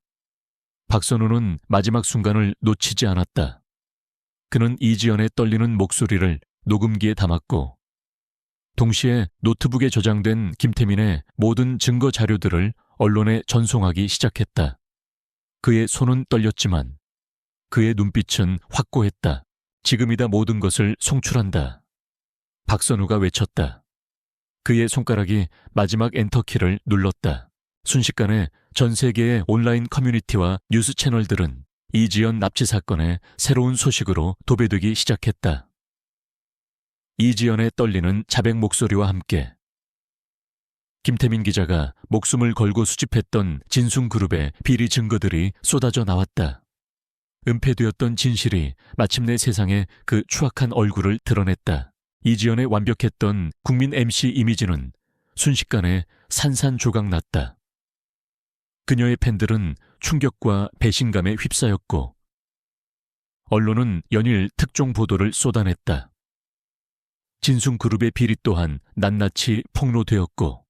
박선우는 마지막 순간을 놓치지 않았다. 그는 이지연의 떨리는 목소리를 녹음기에 담았고 동시에 노트북에 저장된 김태민의 모든 증거 자료들을 언론에 전송하기 시작했다. 그의 손은 떨렸지만 그의 눈빛은 확고했다. 지금이다 모든 것을 송출한다. 박선우가 외쳤다. 그의 손가락이 마지막 엔터키를 눌렀다. 순식간에 전 세계의 온라인 커뮤니티와 뉴스 채널들은 이지연 납치 사건의 새로운 소식으로 도배되기 시작했다. 이지연의 떨리는 자백 목소리와 함께 김태민 기자가 목숨을 걸고 수집했던 진순그룹의 비리 증거들이 쏟아져 나왔다. 은폐되었던 진실이 마침내 세상에 그 추악한 얼굴을 드러냈다. 이지연의 완벽했던 국민 MC 이미지는 순식간에 산산조각났다. 그녀의 팬들은 충격과 배신감에 휩싸였고 언론은 연일 특종 보도를 쏟아냈다. 진숭그룹의 비리 또한 낱낱이 폭로되었고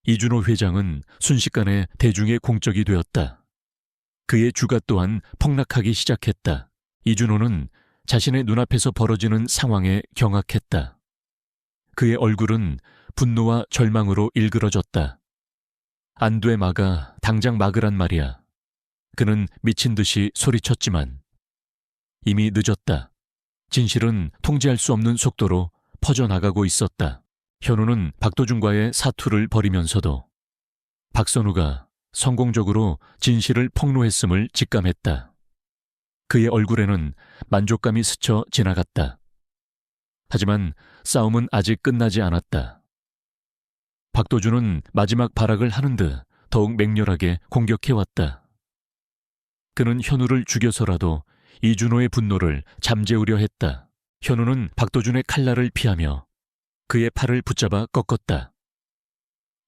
이준호 회장은 순식간에 대중의 공적이 되었다. 그의 주가 또한 폭락하기 시작했다. 이준호는 자신의 눈앞에서 벌어지는 상황에 경악했다. 그의 얼굴은 분노와 절망으로 일그러졌다. 안 돼 막아, 당장 막으란 말이야. 그는 미친 듯이 소리쳤지만 이미 늦었다. 진실은 통제할 수 없는 속도로 퍼져나가고 있었다. 현우는 박도준과의 사투를 벌이면서도 박선우가 성공적으로 진실을 폭로했음을 직감했다. 그의 얼굴에는 만족감이 스쳐 지나갔다. 하지만 싸움은 아직 끝나지 않았다. 박도준은 마지막 발악을 하는 듯 더욱 맹렬하게 공격해왔다. 그는 현우를 죽여서라도 이준호의 분노를 잠재우려 했다. 현우는 박도준의 칼날을 피하며 그의 팔을 붙잡아 꺾었다.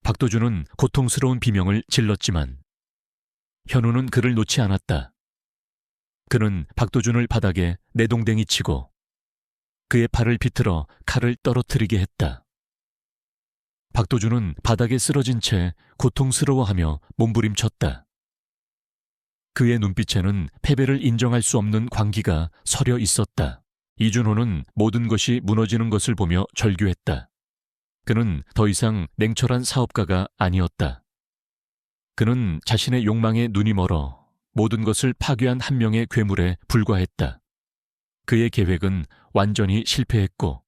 박도준은 고통스러운 비명을 질렀지만 현우는 그를 놓지 않았다. 그는 박도준을 바닥에 내동댕이 치고 그의 팔을 비틀어 칼을 떨어뜨리게 했다. 박도준은 바닥에 쓰러진 채 고통스러워하며 몸부림쳤다. 그의 눈빛에는 패배를 인정할 수 없는 광기가 서려 있었다. 이준호는 모든 것이 무너지는 것을 보며 절규했다. 그는 더 이상 냉철한 사업가가 아니었다. 그는 자신의 욕망에 눈이 멀어 모든 것을 파괴한 한 명의 괴물에 불과했다. 그의 계획은 완전히 실패했고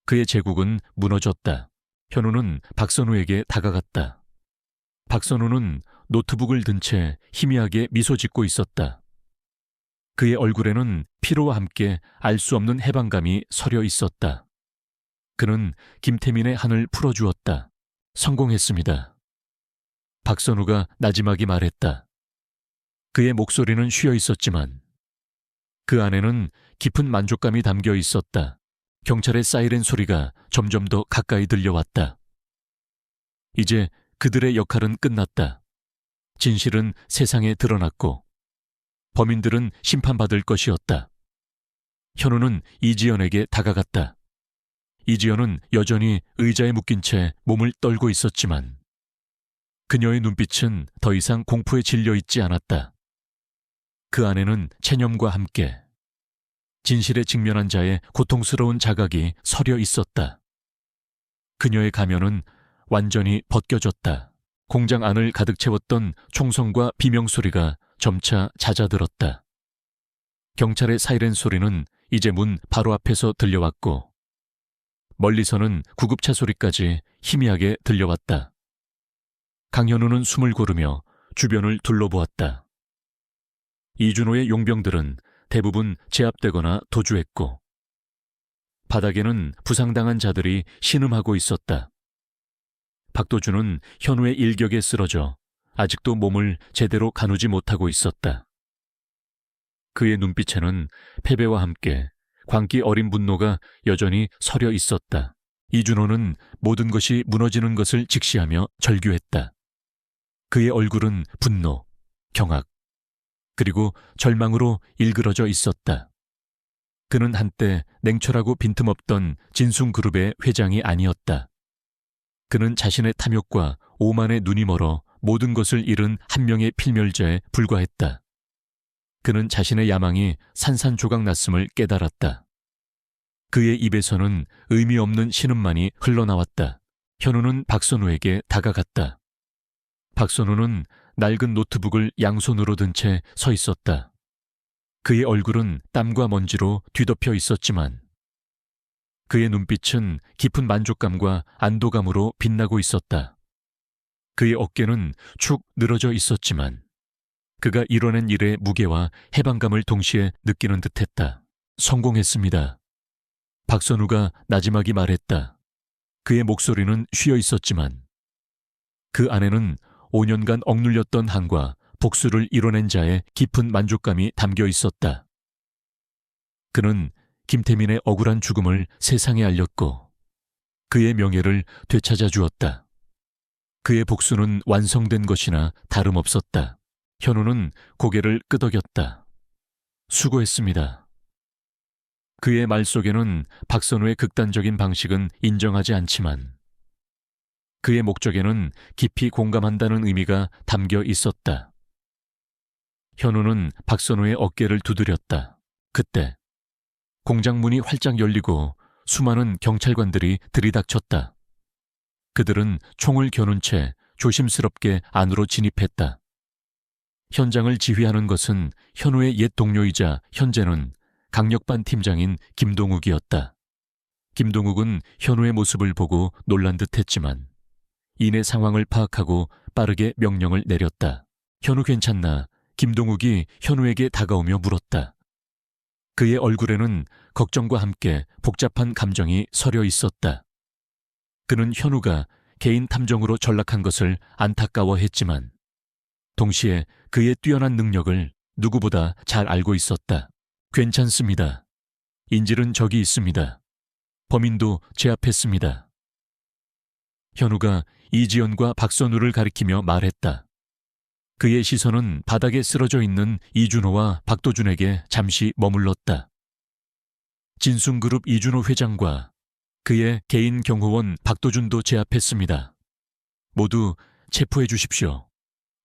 그의 제국은 무너졌다. 현우는 박선우에게 다가갔다. 박선우는 노트북을 든 채 희미하게 미소 짓고 있었다. 그의 얼굴에는 피로와 함께 알 수 없는 해방감이 서려 있었다. 그는 김태민의 한을 풀어주었다. 성공했습니다. 박선우가 나지막이 말했다. 그의 목소리는 쉬어 있었지만 그 안에는 깊은 만족감이 담겨 있었다. 경찰의 사이렌 소리가 점점 더 가까이 들려왔다. 이제 그들의 역할은 끝났다. 진실은 세상에 드러났고 범인들은 심판받을 것이었다. 현우는 이지연에게 다가갔다. 이지연은 여전히 의자에 묶인 채 몸을 떨고 있었지만 그녀의 눈빛은 더 이상 공포에 질려 있지 않았다. 그 안에는 체념과 함께 진실에 직면한 자의 고통스러운 자각이 서려 있었다. 그녀의 가면은 완전히 벗겨졌다. 공장 안을 가득 채웠던 총성과 비명소리가 점차 잦아들었다. 경찰의 사이렌 소리는 이제 문 바로 앞에서 들려왔고 멀리서는 구급차 소리까지 희미하게 들려왔다. 강현우는 숨을 고르며 주변을 둘러보았다. 이준호의 용병들은 대부분 제압되거나 도주했고 바닥에는 부상당한 자들이 신음하고 있었다. 박도준은 현우의 일격에 쓰러져 아직도 몸을 제대로 가누지 못하고 있었다. 그의 눈빛에는 패배와 함께 광기 어린 분노가 여전히 서려 있었다. 이준호는 모든 것이 무너지는 것을 직시하며 절규했다. 그의 얼굴은 분노, 경악, 그리고 절망으로 일그러져 있었다. 그는 한때 냉철하고 빈틈없던 진숭그룹의 회장이 아니었다. 그는 자신의 탐욕과 오만에 눈이 멀어 모든 것을 잃은 한 명의 필멸자에 불과했다. 그는 자신의 야망이 산산조각 났음을 깨달았다. 그의 입에서는 의미 없는 신음만이 흘러나왔다. 현우는 박선우에게 다가갔다. 박선우는 낡은 노트북을 양손으로 든 채 서 있었다. 그의 얼굴은 땀과 먼지로 뒤덮여 있었지만 그의 눈빛은 깊은 만족감과 안도감으로 빛나고 있었다. 그의 어깨는 축 늘어져 있었지만 그가 이뤄낸 일의 무게와 해방감을 동시에 느끼는 듯했다. 성공했습니다. 박선우가 나지막이 말했다. 그의 목소리는 쉬어 있었지만 그 안에는 5년간 억눌렸던 한과 복수를 이뤄낸 자의 깊은 만족감이 담겨 있었다. 그는 김태민의 억울한 죽음을 세상에 알렸고 그의 명예를 되찾아 주었다. 그의 복수는 완성된 것이나 다름없었다. 현우는 고개를 끄덕였다. 수고했습니다. 그의 말 속에는 박선우의 극단적인 방식은 인정하지 않지만 그의 목적에는 깊이 공감한다는 의미가 담겨 있었다. 현우는 박선우의 어깨를 두드렸다. 그때 공장 문이 활짝 열리고 수많은 경찰관들이 들이닥쳤다. 그들은 총을 겨눈 채 조심스럽게 안으로 진입했다. 현장을 지휘하는 것은 현우의 옛 동료이자 현재는 강력반 팀장인 김동욱이었다. 김동욱은 현우의 모습을 보고 놀란 듯 했지만 이내 상황을 파악하고 빠르게 명령을 내렸다. 현우 괜찮나? 김동욱이 현우에게 다가오며 물었다. 그의 얼굴에는 걱정과 함께 복잡한 감정이 서려 있었다. 그는 현우가 개인 탐정으로 전락한 것을 안타까워했지만 동시에 그의 뛰어난 능력을 누구보다 잘 알고 있었다. 괜찮습니다. 인질은 저기 있습니다. 범인도 제압했습니다. 현우가 이지연과 박선우를 가리키며 말했다. 그의 시선은 바닥에 쓰러져 있는 이준호와 박도준에게 잠시 머물렀다. 진순그룹 이준호 회장과 그의 개인 경호원 박도준도 제압했습니다. 모두 체포해 주십시오.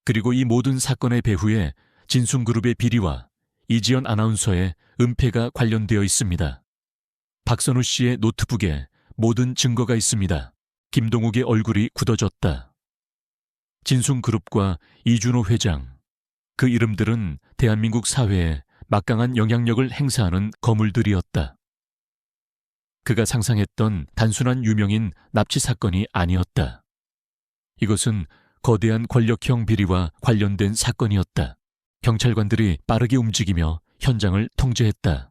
그리고 이 모든 사건의 배후에 진순그룹의 비리와 이지연 아나운서의 은폐가 관련되어 있습니다. 박선우 씨의 노트북에 모든 증거가 있습니다. 김동욱의 얼굴이 굳어졌다. 진순그룹과 이준호 회장, 그 이름들은 대한민국 사회에 막강한 영향력을 행사하는 거물들이었다. 그가 상상했던 단순한 유명인 납치 사건이 아니었다. 이것은 거대한 권력형 비리와 관련된 사건이었다. 경찰관들이 빠르게 움직이며 현장을 통제했다.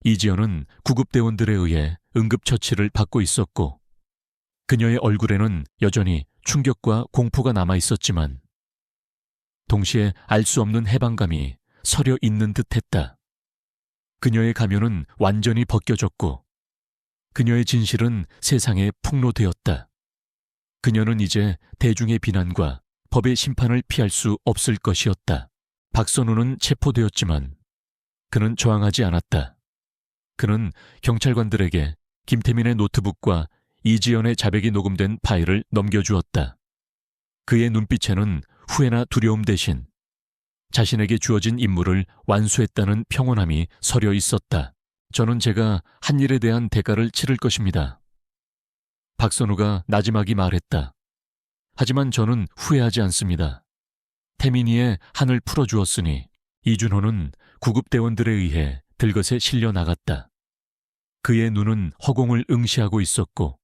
이지연은 구급대원들에 의해 응급처치를 받고 있었고 그녀의 얼굴에는 여전히 충격과 공포가 남아 있었지만 동시에 알 수 없는 해방감이 서려 있는 듯했다. 그녀의 가면은 완전히 벗겨졌고 그녀의 진실은 세상에 폭로되었다. 그녀는 이제 대중의 비난과 법의 심판을 피할 수 없을 것이었다. 박선우는 체포되었지만 그는 저항하지 않았다. 그는 경찰관들에게 김태민의 노트북과 이지연의 자백이 녹음된 파일을 넘겨주었다. 그의 눈빛에는 후회나 두려움 대신 자신에게 주어진 임무를 완수했다는 평온함이 서려 있었다. 저는 제가 한 일에 대한 대가를 치를 것입니다. 박선우가 나지막이 말했다. 하지만 저는 후회하지 않습니다. 태민이의 한을 풀어주었으니 이준호는 구급대원들에 의해 들것에 실려 나갔다. 그의 눈은 허공을 응시하고 있었고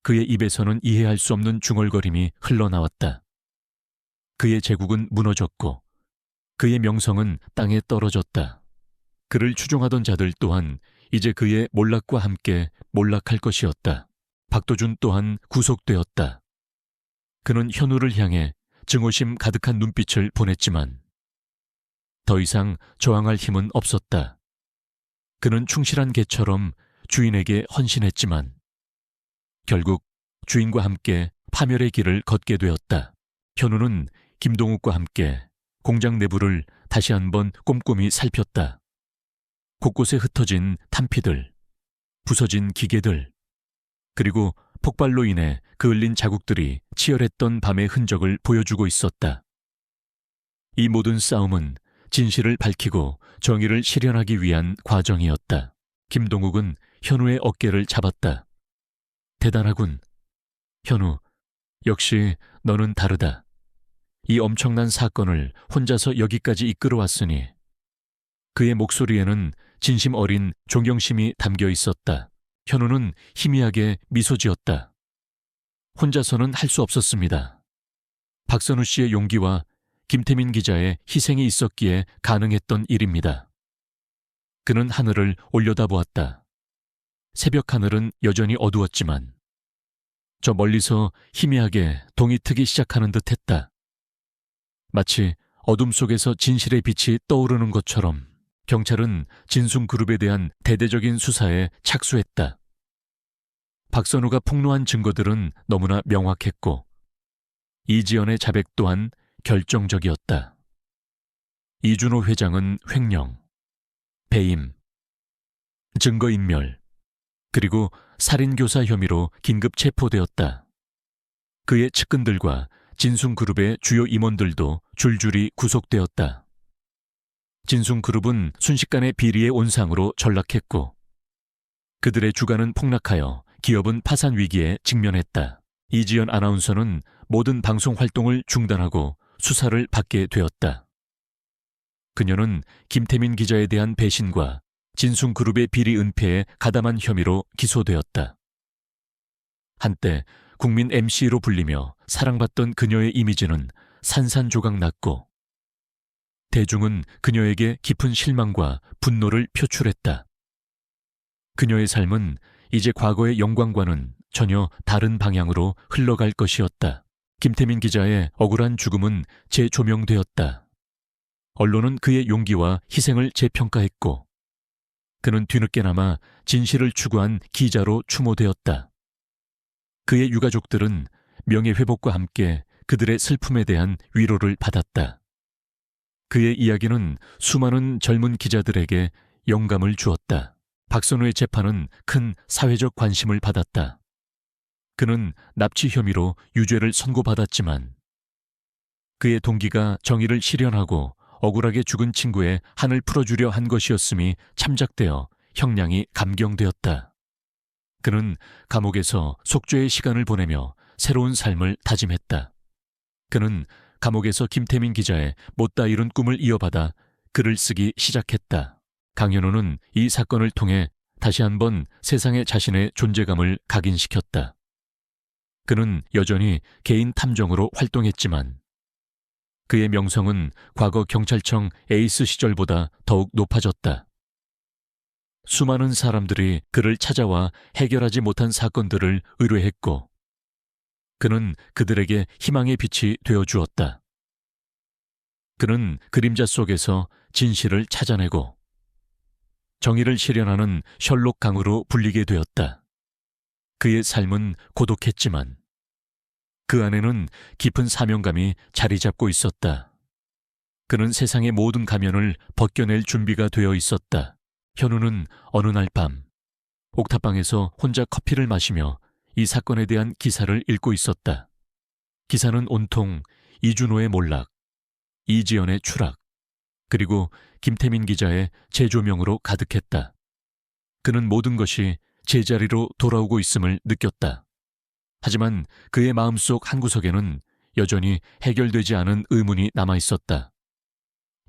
그의 입에서는 이해할 수 없는 중얼거림이 흘러나왔다. 그의 제국은 무너졌고 그의 명성은 땅에 떨어졌다. 그를 추종하던 자들 또한 이제 그의 몰락과 함께 몰락할 것이었다. 박도준 또한 구속되었다. 그는 현우를 향해 증오심 가득한 눈빛을 보냈지만 더 이상 저항할 힘은 없었다. 그는 충실한 개처럼 주인에게 헌신했지만 결국 주인과 함께 파멸의 길을 걷게 되었다. 현우는 김동욱과 함께 공장 내부를 다시 한번 꼼꼼히 살폈다. 곳곳에 흩어진 탄피들, 부서진 기계들, 그리고 폭발로 인해 그을린 자국들이 치열했던 밤의 흔적을 보여주고 있었다. 이 모든 싸움은 진실을 밝히고 정의를 실현하기 위한 과정이었다. 김동욱은 현우의 어깨를 잡았다. 대단하군. 현우, 역시 너는 다르다. 이 엄청난 사건을 혼자서 여기까지 이끌어왔으니 그의 목소리에는 진심 어린 존경심이 담겨 있었다. 현우는 희미하게 미소 지었다. 혼자서는 할 수 없었습니다. 박선우 씨의 용기와 김태민 기자의 희생이 있었기에 가능했던 일입니다. 그는 하늘을 올려다보았다. 새벽 하늘은 여전히 어두웠지만 저 멀리서 희미하게 동이 트기 시작하는 듯 했다. 마치 어둠 속에서 진실의 빛이 떠오르는 것처럼 경찰은 진순그룹에 대한 대대적인 수사에 착수했다. 박선우가 폭로한 증거들은 너무나 명확했고 이지연의 자백 또한 결정적이었다. 이준호 회장은 횡령, 배임, 증거인멸, 그리고 살인교사 혐의로 긴급 체포되었다. 그의 측근들과 진순그룹의 주요 임원들도 줄줄이 구속되었다. 진순그룹은 순식간에 비리의 온상으로 전락했고 그들의 주가는 폭락하여 기업은 파산 위기에 직면했다. 이지연 아나운서는 모든 방송 활동을 중단하고 수사를 받게 되었다. 그녀는 김태민 기자에 대한 배신과 진순그룹의 비리 은폐에 가담한 혐의로 기소되었다. 한때 국민 MC로 불리며 사랑받던 그녀의 이미지는 산산조각 났고 대중은 그녀에게 깊은 실망과 분노를 표출했다. 그녀의 삶은 이제 과거의 영광과는 전혀 다른 방향으로 흘러갈 것이었다. 김태민 기자의 억울한 죽음은 재조명되었다. 언론은 그의 용기와 희생을 재평가했고 그는 뒤늦게나마 진실을 추구한 기자로 추모되었다. 그의 유가족들은 명예회복과 함께 그들의 슬픔에 대한 위로를 받았다. 그의 이야기는 수많은 젊은 기자들에게 영감을 주었다. 박선우의 재판은 큰 사회적 관심을 받았다. 그는 납치 혐의로 유죄를 선고받았지만 그의 동기가 정의를 실현하고 억울하게 죽은 친구의 한을 풀어주려 한 것이었음이 참작되어 형량이 감경되었다. 그는 감옥에서 속죄의 시간을 보내며 새로운 삶을 다짐했다. 그는 감옥에서 김태민 기자의 못다 이룬 꿈을 이어받아 글을 쓰기 시작했다. 강현우는 이 사건을 통해 다시 한번 세상에 자신의 존재감을 각인시켰다. 그는 여전히 개인 탐정으로 활동했지만 그의 명성은 과거 경찰청 에이스 시절보다 더욱 높아졌다. 수많은 사람들이 그를 찾아와 해결하지 못한 사건들을 의뢰했고 그는 그들에게 희망의 빛이 되어주었다. 그는 그림자 속에서 진실을 찾아내고 정의를 실현하는 셜록 강으로 불리게 되었다. 그의 삶은 고독했지만 그 안에는 깊은 사명감이 자리 잡고 있었다. 그는 세상의 모든 가면을 벗겨낼 준비가 되어 있었다. 현우는 어느 날 밤 옥탑방에서 혼자 커피를 마시며 이 사건에 대한 기사를 읽고 있었다. 기사는 온통 이준호의 몰락, 이지연의 추락, 그리고 김태민 기자의 재조명으로 가득했다. 그는 모든 것이 제자리로 돌아오고 있음을 느꼈다. 하지만 그의 마음속 한구석에는 여전히 해결되지 않은 의문이 남아있었다.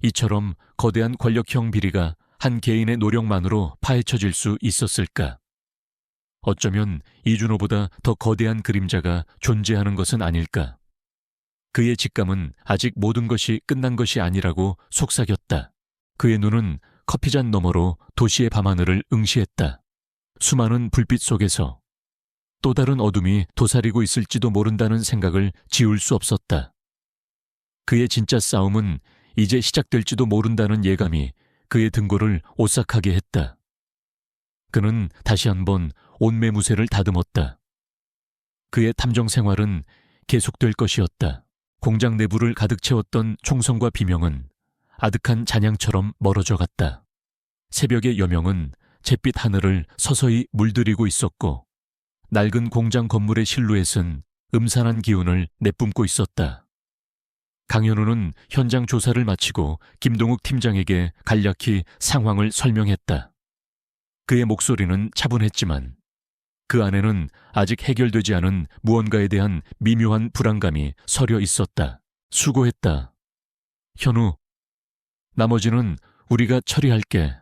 이처럼 거대한 권력형 비리가 한 개인의 노력만으로 파헤쳐질 수 있었을까? 어쩌면 이준호보다 더 거대한 그림자가 존재하는 것은 아닐까? 그의 직감은 아직 모든 것이 끝난 것이 아니라고 속삭였다. 그의 눈은 커피잔 너머로 도시의 밤하늘을 응시했다. 수많은 불빛 속에서 또 다른 어둠이 도사리고 있을지도 모른다는 생각을 지울 수 없었다. 그의 진짜 싸움은 이제 시작될지도 모른다는 예감이 그의 등골을 오싹하게 했다. 그는 다시 한번 온매무새를 다듬었다. 그의 탐정 생활은 계속될 것이었다. 공장 내부를 가득 채웠던 총성과 비명은 아득한 잔향처럼 멀어져 갔다. 새벽의 여명은 잿빛 하늘을 서서히 물들이고 있었고 낡은 공장 건물의 실루엣은 음산한 기운을 내뿜고 있었다. 강현우는 현장 조사를 마치고 김동욱 팀장에게 간략히 상황을 설명했다. 그의 목소리는 차분했지만 그 안에는 아직 해결되지 않은 무언가에 대한 미묘한 불안감이 서려 있었다. 수고했다. 현우, 나머지는 우리가 처리할게.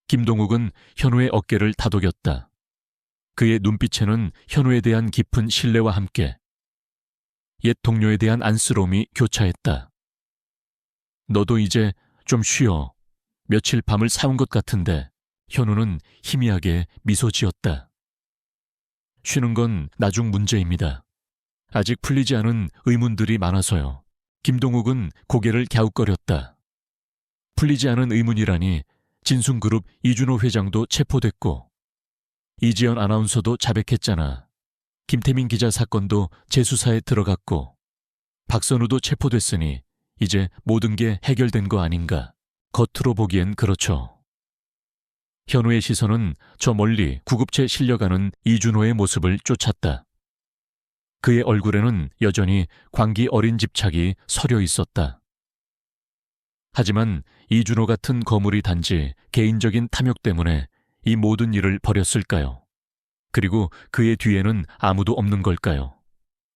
김동욱은 현우의 어깨를 다독였다. 그의 눈빛에는 현우에 대한 깊은 신뢰와 함께 옛 동료에 대한 안쓰러움이 교차했다. 너도 이제 좀 쉬어. 며칠 밤을 새운 것 같은데. 현우는 희미하게 미소 지었다. 쉬는 건 나중 문제입니다. 아직 풀리지 않은 의문들이 많아서요. 김동욱은 고개를 갸웃거렸다. 풀리지 않은 의문이라니 진숭그룹 이준호 회장도 체포됐고 이지연 아나운서도 자백했잖아. 김태민 기자 사건도 재수사에 들어갔고 박선우도 체포됐으니 이제 모든 게 해결된 거 아닌가. 겉으로 보기엔 그렇죠. 현우의 시선은 저 멀리 구급체 실려가는 이준호의 모습을 쫓았다. 그의 얼굴에는 여전히 광기 어린 집착이 서려 있었다. 하지만 이준호 같은 거물이 단지 개인적인 탐욕 때문에 이 모든 일을 벌였을까요? 그리고 그의 뒤에는 아무도 없는 걸까요?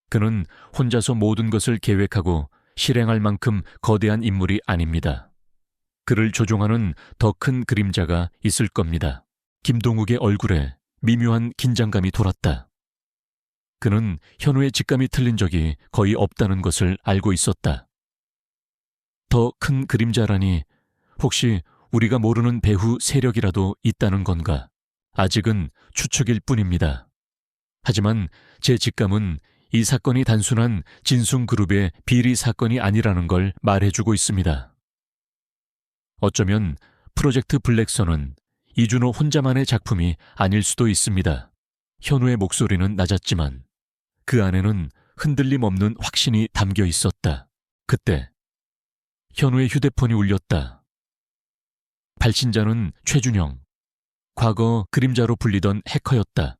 그는 혼자서 모든 것을 계획하고 실행할 만큼 거대한 인물이 아닙니다. 그를 조종하는 더 큰 그림자가 있을 겁니다. 김동욱의 얼굴에 미묘한 긴장감이 돌았다. 그는 현우의 직감이 틀린 적이 거의 없다는 것을 알고 있었다. 더 큰 그림자라니 혹시 우리가 모르는 배후 세력이라도 있다는 건가? 아직은 추측일 뿐입니다. 하지만 제 직감은 이 사건이 단순한 진숭그룹의 비리 사건이 아니라는 걸 말해주고 있습니다. 어쩌면 프로젝트 블랙선은 이준호 혼자만의 작품이 아닐 수도 있습니다. 현우의 목소리는 낮았지만 그 안에는 흔들림 없는 확신이 담겨 있었다. 그때 현우의 휴대폰이 울렸다. 발신자는 최준영, 과거 그림자로 불리던 해커였다.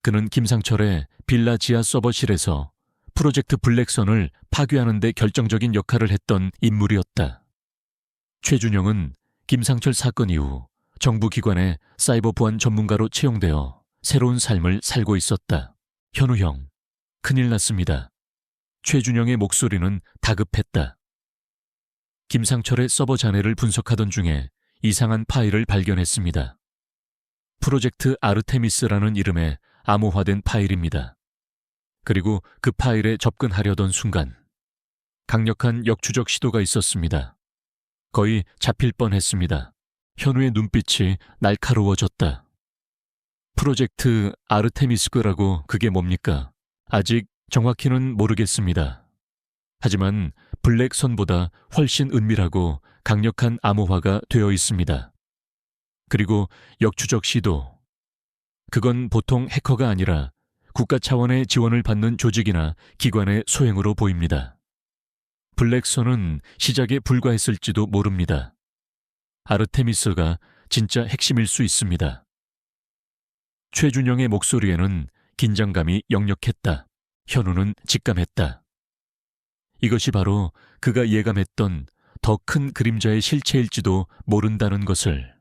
그는 김상철의 빌라 지하 서버실에서 프로젝트 블랙선을 파괴하는 데 결정적인 역할을 했던 인물이었다. 최준영은 김상철 사건 이후 정부 기관의 사이버 보안 전문가로 채용되어 새로운 삶을 살고 있었다. 현우 형, 큰일 났습니다. 최준영의 목소리는 다급했다. 김상철의 서버 잔해를 분석하던 중에 이상한 파일을 발견했습니다. 프로젝트 아르테미스라는 이름의 암호화된 파일입니다. 그리고 그 파일에 접근하려던 순간 강력한 역추적 시도가 있었습니다. 거의 잡힐 뻔했습니다. 현우의 눈빛이 날카로워졌다. 프로젝트 아르테미스라고 그게 뭡니까? 아직 정확히는 모르겠습니다. 하지만 블랙선보다 훨씬 은밀하고 강력한 암호화가 되어 있습니다. 그리고 역추적 시도. 그건 보통 해커가 아니라 국가 차원의 지원을 받는 조직이나 기관의 소행으로 보입니다. 블랙선은 시작에 불과했을지도 모릅니다. 아르테미스가 진짜 핵심일 수 있습니다. 최준영의 목소리에는 긴장감이 역력했다. 현우는 직감했다. 이것이 바로 그가 예감했던 더 큰 그림자의 실체일지도 모른다는 것을.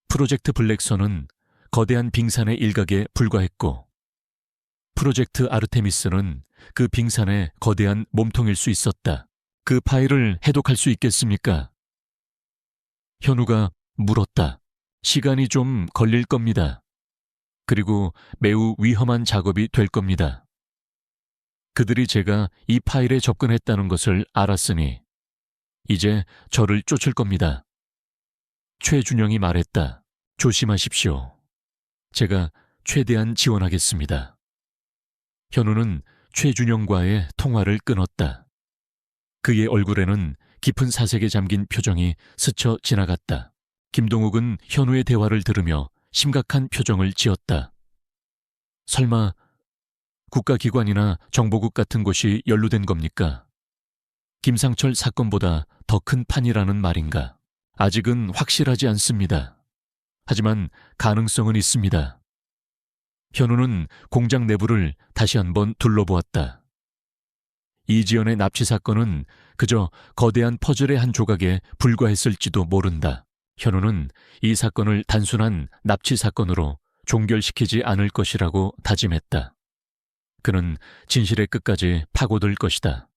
프로젝트 블랙선은 거대한 빙산의 일각에 불과했고 프로젝트 아르테미스는 그 빙산의 거대한 몸통일 수 있었다. 그 파일을 해독할 수 있겠습니까? 현우가 물었다. 시간이 좀 걸릴 겁니다. 그리고 매우 위험한 작업이 될 겁니다. 그들이 제가 이 파일에 접근했다는 것을 알았으니 이제 저를 쫓을 겁니다. 최준영이 말했다. 조심하십시오. 제가 최대한 지원하겠습니다. 현우는 최준영과의 통화를 끊었다. 그의 얼굴에는 깊은 사색에 잠긴 표정이 스쳐 지나갔다. 김동욱은 현우의 대화를 들으며 심각한 표정을 지었다. 설마 국가기관이나 정보국 같은 곳이 연루된 겁니까? 김상철 사건보다 더 큰 판이라는 말인가? 아직은 확실하지 않습니다. 하지만 가능성은 있습니다. 현우는 공장 내부를 다시 한번 둘러보았다. 이지연의 납치 사건은 그저 거대한 퍼즐의 한 조각에 불과했을지도 모른다. 현우는 이 사건을 단순한 납치 사건으로 종결시키지 않을 것이라고 다짐했다. 그는 진실의 끝까지 파고들 것이다.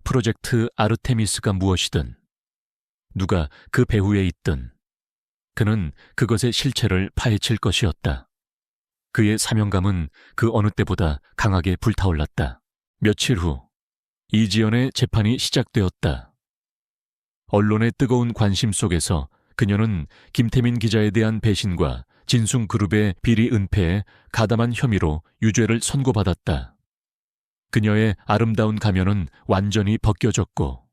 프로젝트 아르테미스가 무엇이든, 누가 그 배후에 있든, 그는 그것의 실체를 파헤칠 것이었다. 그의 사명감은 그 어느 때보다 강하게 불타올랐다. 며칠 후, 이지연의 재판이 시작되었다. 언론의 뜨거운 관심 속에서 그녀는 김태민 기자에 대한 배신과 진숭그룹의 비리 은폐에 가담한 혐의로 유죄를 선고받았다. 그녀의 아름다운 가면은 완전히 벗겨졌고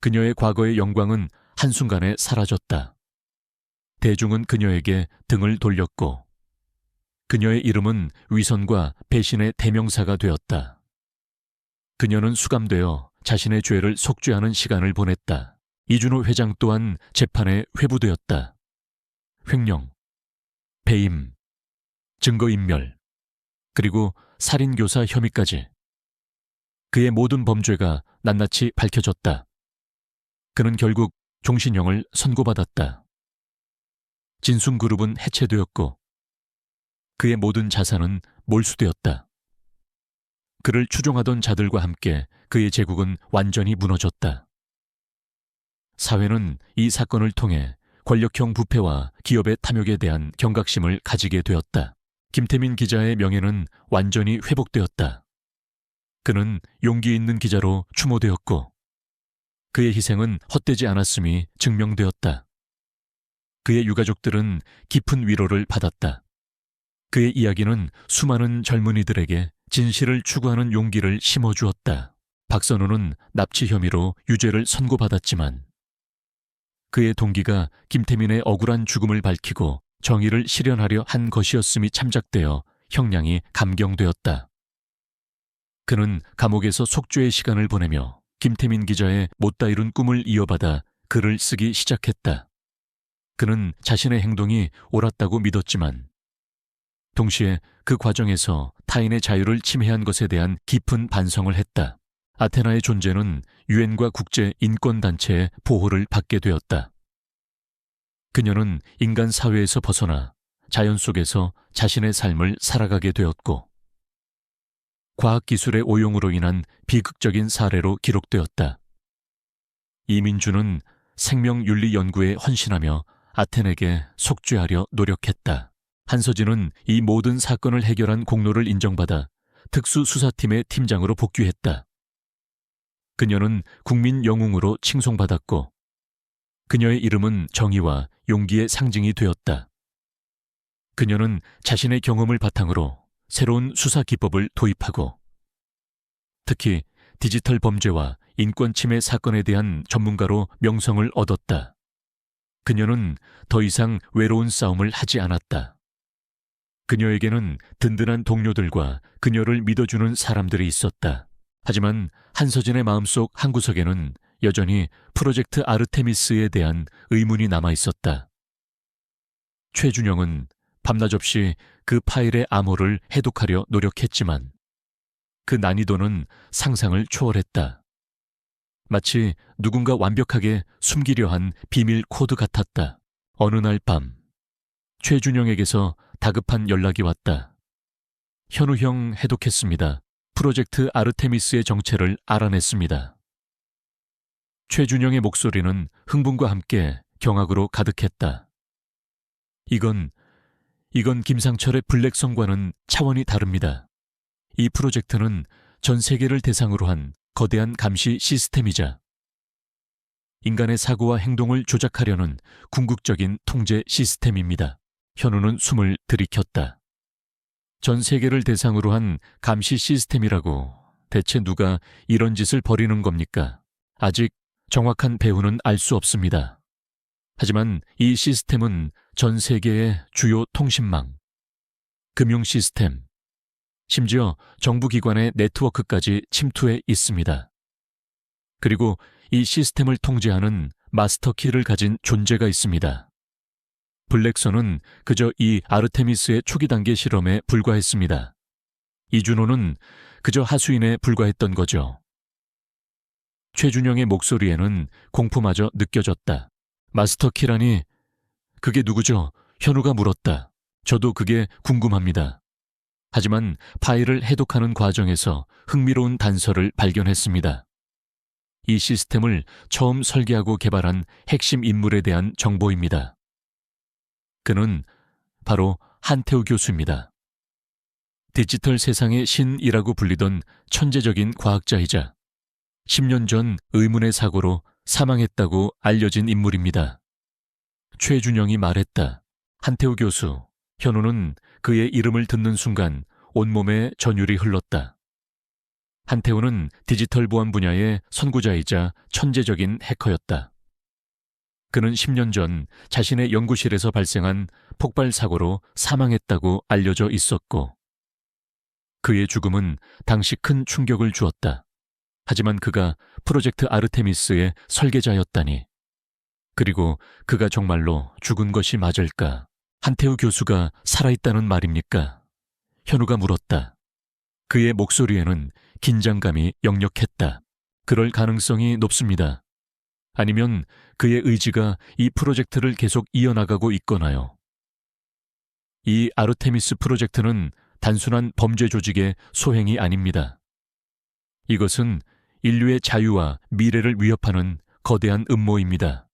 그녀의 과거의 영광은 한순간에 사라졌다. 대중은 그녀에게 등을 돌렸고 그녀의 이름은 위선과 배신의 대명사가 되었다. 그녀는 수감되어 자신의 죄를 속죄하는 시간을 보냈다. 이준호 회장 또한 재판에 회부되었다. 횡령, 배임, 증거인멸, 그리고 살인교사 혐의까지. 그의 모든 범죄가 낱낱이 밝혀졌다. 그는 결국 종신형을 선고받았다. 진순그룹은 해체되었고 그의 모든 자산은 몰수되었다. 그를 추종하던 자들과 함께 그의 제국은 완전히 무너졌다. 사회는 이 사건을 통해 권력형 부패와 기업의 탐욕에 대한 경각심을 가지게 되었다. 김태민 기자의 명예는 완전히 회복되었다. 그는 용기 있는 기자로 추모되었고 그의 희생은 헛되지 않았음이 증명되었다. 그의 유가족들은 깊은 위로를 받았다. 그의 이야기는 수많은 젊은이들에게 진실을 추구하는 용기를 심어주었다. 박선호는 납치 혐의로 유죄를 선고받았지만 그의 동기가 김태민의 억울한 죽음을 밝히고 정의를 실현하려 한 것이었음이 참작되어 형량이 감경되었다. 그는 감옥에서 속죄의 시간을 보내며 김태민 기자의 못다 이룬 꿈을 이어받아 글을 쓰기 시작했다. 그는 자신의 행동이 옳았다고 믿었지만 동시에 그 과정에서 타인의 자유를 침해한 것에 대한 깊은 반성을 했다. 아테나의 존재는 유엔과 국제 인권단체의 보호를 받게 되었다. 그녀는 인간 사회에서 벗어나 자연 속에서 자신의 삶을 살아가게 되었고 과학기술의 오용으로 인한 비극적인 사례로 기록되었다. 이민주는 생명윤리 연구에 헌신하며 아텐에게 속죄하려 노력했다. 한서진은 이 모든 사건을 해결한 공로를 인정받아 특수수사팀의 팀장으로 복귀했다. 그녀는 국민 영웅으로 칭송받았고 그녀의 이름은 정의와 용기의 상징이 되었다. 그녀는 자신의 경험을 바탕으로 새로운 수사 기법을 도입하고 특히 디지털 범죄와 인권 침해 사건에 대한 전문가로 명성을 얻었다. 그녀는 더 이상 외로운 싸움을 하지 않았다. 그녀에게는 든든한 동료들과 그녀를 믿어주는 사람들이 있었다. 하지만 한서진의 마음속 한구석에는 여전히 프로젝트 아르테미스에 대한 의문이 남아 있었다. 최준영은 밤낮없이 그 파일의 암호를 해독하려 노력했지만 그 난이도는 상상을 초월했다. 마치 누군가 완벽하게 숨기려 한 비밀 코드 같았다. 어느 날 밤, 최준영에게서 다급한 연락이 왔다. 현우 형 해독했습니다. 프로젝트 아르테미스의 정체를 알아냈습니다. 최준영의 목소리는 흥분과 함께 경악으로 가득했다. 이건 김상철의 블랙성과는 차원이 다릅니다. 이 프로젝트는 전 세계를 대상으로 한 거대한 감시 시스템이자 인간의 사고와 행동을 조작하려는 궁극적인 통제 시스템입니다. 현우는 숨을 들이켰다. 전 세계를 대상으로 한 감시 시스템이라고 대체 누가 이런 짓을 벌이는 겁니까? 아직 정확한 배후는 알 수 없습니다. 하지만 이 시스템은 전 세계의 주요 통신망, 금융 시스템, 심지어 정부기관의 네트워크까지 침투해 있습니다. 그리고 이 시스템을 통제하는 마스터키를 가진 존재가 있습니다. 블랙선은 그저 이 아르테미스의 초기 단계 실험에 불과했습니다. 이준호는 그저 하수인에 불과했던 거죠. 최준영의 목소리에는 공포마저 느껴졌다. 마스터키라니 그게 누구죠? 현우가 물었다. 저도 그게 궁금합니다. 하지만 파일을 해독하는 과정에서 흥미로운 단서를 발견했습니다. 이 시스템을 처음 설계하고 개발한 핵심 인물에 대한 정보입니다. 그는 바로 한태우 교수입니다. 디지털 세상의 신이라고 불리던 천재적인 과학자이자 10년 전 의문의 사고로 사망했다고 알려진 인물입니다. 최준영이 말했다. 한태우 교수, 현우는 그의 이름을 듣는 순간 온몸에 전율이 흘렀다. 한태우는 디지털 보안 분야의 선구자이자 천재적인 해커였다. 그는 10년 전 자신의 연구실에서 발생한 폭발 사고로 사망했다고 알려져 있었고, 그의 죽음은 당시 큰 충격을 주었다. 하지만 그가 프로젝트 아르테미스의 설계자였다니. 그리고 그가 정말로 죽은 것이 맞을까? 한태우 교수가 살아있다는 말입니까? 현우가 물었다. 그의 목소리에는 긴장감이 역력했다. 그럴 가능성이 높습니다. 아니면 그의 의지가 이 프로젝트를 계속 이어나가고 있거나요. 이 아르테미스 프로젝트는 단순한 범죄 조직의 소행이 아닙니다. 이것은 인류의 자유와 미래를 위협하는 거대한 음모입니다.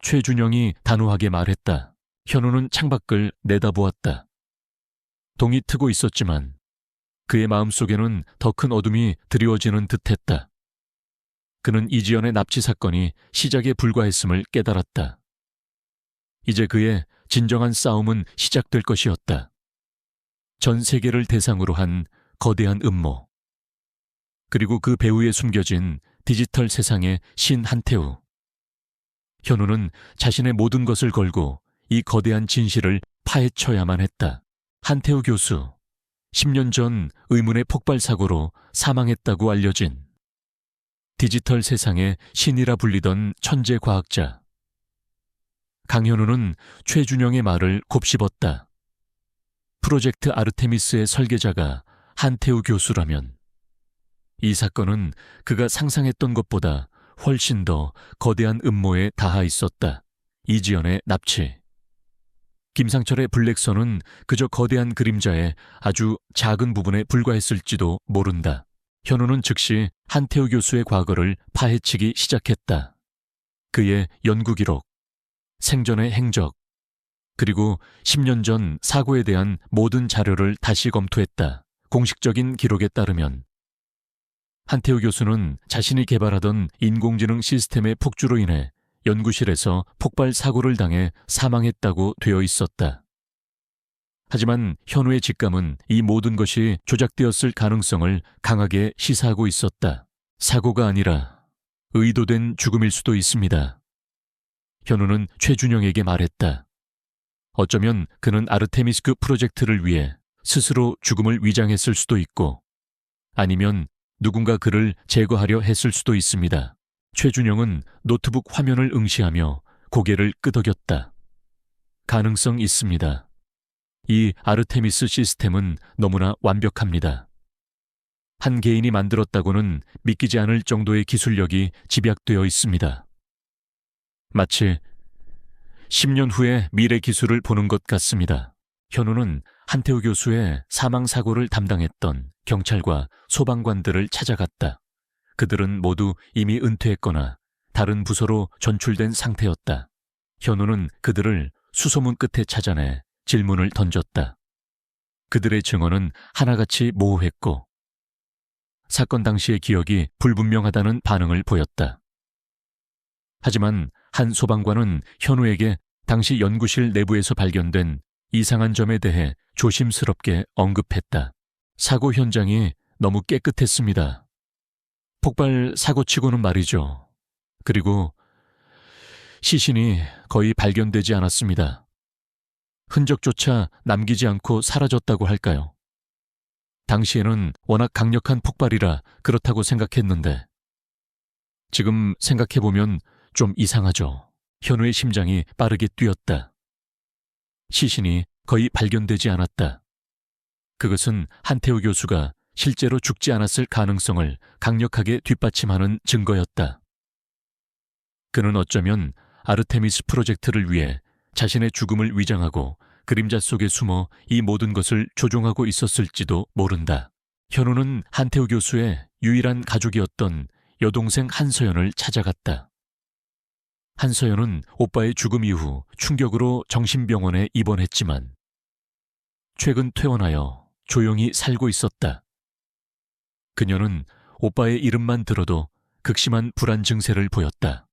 최준영이 단호하게 말했다. 현우는 창밖을 내다보았다. 동이 트고 있었지만 그의 마음속에는 더 큰 어둠이 드리워지는 듯했다. 그는 이지연의 납치 사건이 시작에 불과했음을 깨달았다. 이제 그의 진정한 싸움은 시작될 것이었다. 전 세계를 대상으로 한 거대한 음모. 그리고 그 배후에 숨겨진 디지털 세상의 신 한태우. 현우는 자신의 모든 것을 걸고 이 거대한 진실을 파헤쳐야만 했다. 한태우 교수, 10년 전 의문의 폭발 사고로 사망했다고 알려진 디지털 세상의 신이라 불리던 천재 과학자. 강현우는 최준영의 말을 곱씹었다. 프로젝트 아르테미스의 설계자가 한태우 교수라면 이 사건은 그가 상상했던 것보다 훨씬 더 거대한 음모에 닿아 있었다. 이지연의 납치. 김상철의 블랙선은 그저 거대한 그림자의 아주 작은 부분에 불과했을지도 모른다. 현우는 즉시 한태우 교수의 과거를 파헤치기 시작했다. 그의 연구 기록, 생전의 행적, 그리고 10년 전 사고에 대한 모든 자료를 다시 검토했다. 공식적인 기록에 따르면 한태우 교수는 자신이 개발하던 인공지능 시스템의 폭주로 인해 연구실에서 폭발 사고를 당해 사망했다고 되어 있었다. 하지만 현우의 직감은 이 모든 것이 조작되었을 가능성을 강하게 시사하고 있었다. 사고가 아니라 의도된 죽음일 수도 있습니다. 현우는 최준영에게 말했다. 어쩌면 그는 아르테미스 프로젝트를 위해 스스로 죽음을 위장했을 수도 있고, 아니면 누군가 그를 제거하려 했을 수도 있습니다. 최준영은 노트북 화면을 응시하며 고개를 끄덕였다. 가능성 있습니다. 이 아르테미스 시스템은 너무나 완벽합니다. 한 개인이 만들었다고는 믿기지 않을 정도의 기술력이 집약되어 있습니다. 마치 10년 후에 미래 기술을 보는 것 같습니다. 현우는 한태우 교수의 사망사고를 담당했던 경찰과 소방관들을 찾아갔다. 그들은 모두 이미 은퇴했거나 다른 부서로 전출된 상태였다. 현우는 그들을 수소문 끝에 찾아내 질문을 던졌다. 그들의 증언은 하나같이 모호했고 사건 당시의 기억이 불분명하다는 반응을 보였다. 하지만 한 소방관은 현우에게 당시 연구실 내부에서 발견된 이상한 점에 대해 조심스럽게 언급했다. 사고 현장이 너무 깨끗했습니다. 폭발 사고치고는 말이죠. 그리고 시신이 거의 발견되지 않았습니다. 흔적조차 남기지 않고 사라졌다고 할까요? 당시에는 워낙 강력한 폭발이라 그렇다고 생각했는데 지금 생각해보면 좀 이상하죠. 현우의 심장이 빠르게 뛰었다. 시신이 거의 발견되지 않았다. 그것은 한태우 교수가 실제로 죽지 않았을 가능성을 강력하게 뒷받침하는 증거였다. 그는 어쩌면 아르테미스 프로젝트를 위해 자신의 죽음을 위장하고 그림자 속에 숨어 이 모든 것을 조종하고 있었을지도 모른다. 현우는 한태우 교수의 유일한 가족이었던 여동생 한서연을 찾아갔다. 한서연은 오빠의 죽음 이후 충격으로 정신병원에 입원했지만 최근 퇴원하여 조용히 살고 있었다. 그녀는 오빠의 이름만 들어도 극심한 불안 증세를 보였다.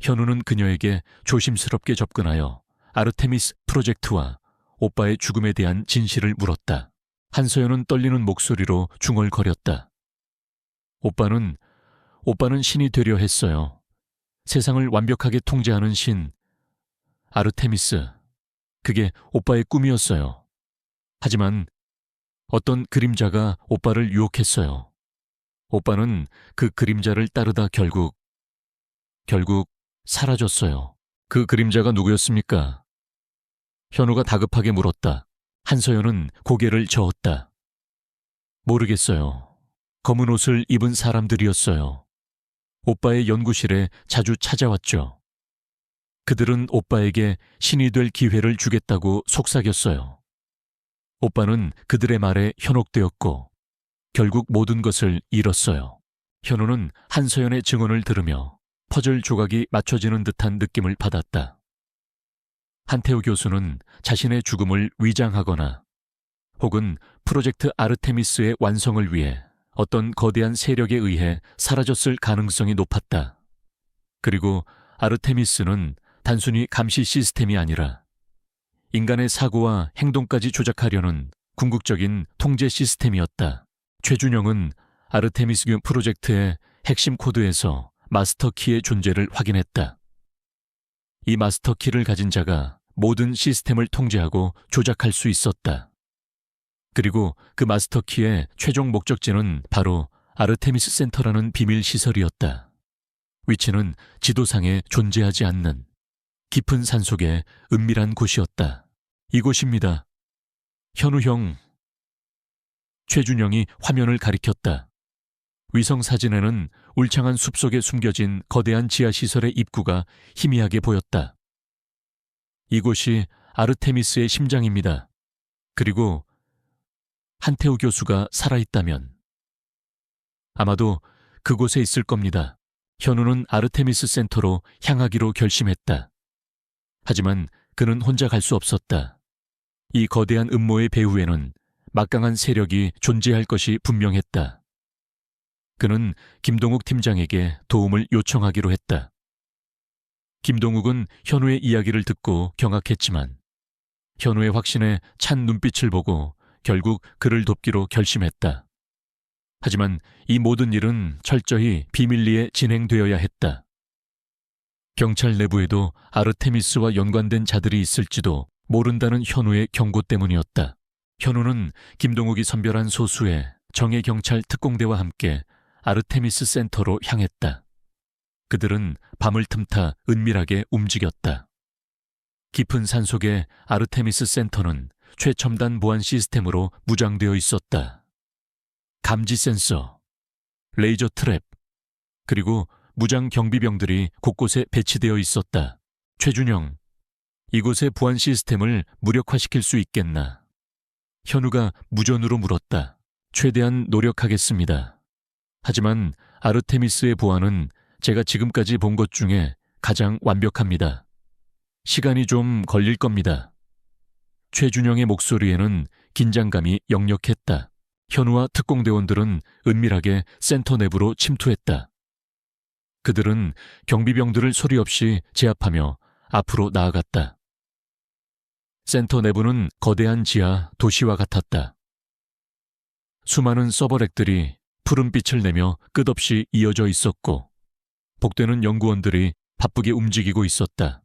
현우는 그녀에게 조심스럽게 접근하여 아르테미스 프로젝트와 오빠의 죽음에 대한 진실을 물었다. 한서연은 떨리는 목소리로 중얼거렸다. 오빠는 신이 되려 했어요. 세상을 완벽하게 통제하는 신. 아르테미스. 그게 오빠의 꿈이었어요. 하지만 어떤 그림자가 오빠를 유혹했어요. 오빠는 그 그림자를 따르다 결국 사라졌어요. 그 그림자가 누구였습니까? 현우가 다급하게 물었다. 한서연은 고개를 저었다. 모르겠어요. 검은 옷을 입은 사람들이었어요. 오빠의 연구실에 자주 찾아왔죠. 그들은 오빠에게 신이 될 기회를 주겠다고 속삭였어요. 오빠는 그들의 말에 현혹되었고 결국 모든 것을 잃었어요. 현우는 한서연의 증언을 들으며 퍼즐 조각이 맞춰지는 듯한 느낌을 받았다. 한태우 교수는 자신의 죽음을 위장하거나 혹은 프로젝트 아르테미스의 완성을 위해 어떤 거대한 세력에 의해 사라졌을 가능성이 높았다. 그리고 아르테미스는 단순히 감시 시스템이 아니라 인간의 사고와 행동까지 조작하려는 궁극적인 통제 시스템이었다. 최준영은 아르테미스균 프로젝트의 핵심 코드에서 마스터키의 존재를 확인했다. 이 마스터키를 가진 자가 모든 시스템을 통제하고 조작할 수 있었다. 그리고 그 마스터키의 최종 목적지는 바로 아르테미스 센터라는 비밀 시설이었다. 위치는 지도상에 존재하지 않는 깊은 산속의 은밀한 곳이었다. 이곳입니다. 현우 형. 최준영이 화면을 가리켰다. 위성 사진에는 울창한 숲속에 숨겨진 거대한 지하시설의 입구가 희미하게 보였다. 이곳이 아르테미스의 심장입니다. 그리고 한태우 교수가 살아있다면 아마도 그곳에 있을 겁니다. 현우는 아르테미스 센터로 향하기로 결심했다. 하지만 그는 혼자 갈 수 없었다. 이 거대한 음모의 배후에는 막강한 세력이 존재할 것이 분명했다. 그는 김동욱 팀장에게 도움을 요청하기로 했다. 김동욱은 현우의 이야기를 듣고 경악했지만 현우의 확신에 찬 눈빛을 보고 결국 그를 돕기로 결심했다. 하지만 이 모든 일은 철저히 비밀리에 진행되어야 했다. 경찰 내부에도 아르테미스와 연관된 자들이 있을지도 모른다는 현우의 경고 때문이었다. 현우는 김동욱이 선별한 소수의 정예경찰 특공대와 함께 아르테미스 센터로 향했다. 그들은 밤을 틈타 은밀하게 움직였다. 깊은 산속의 아르테미스 센터는 최첨단 보안 시스템으로 무장되어 있었다. 감지 센서, 레이저 트랩, 그리고 무장 경비병들이 곳곳에 배치되어 있었다. 최준영, 이곳의 보안 시스템을 무력화시킬 수 있겠나? 현우가 무전으로 물었다. 최대한 노력하겠습니다. 하지만 아르테미스의 보안은 제가 지금까지 본 것 중에 가장 완벽합니다. 시간이 좀 걸릴 겁니다. 최준영의 목소리에는 긴장감이 역력했다. 현우와 특공대원들은 은밀하게 센터 내부로 침투했다. 그들은 경비병들을 소리 없이 제압하며 앞으로 나아갔다. 센터 내부는 거대한 지하 도시와 같았다. 수많은 서버렉들이 푸른빛을 내며 끝없이 이어져 있었고 복되는 연구원들이 바쁘게 움직이고 있었다.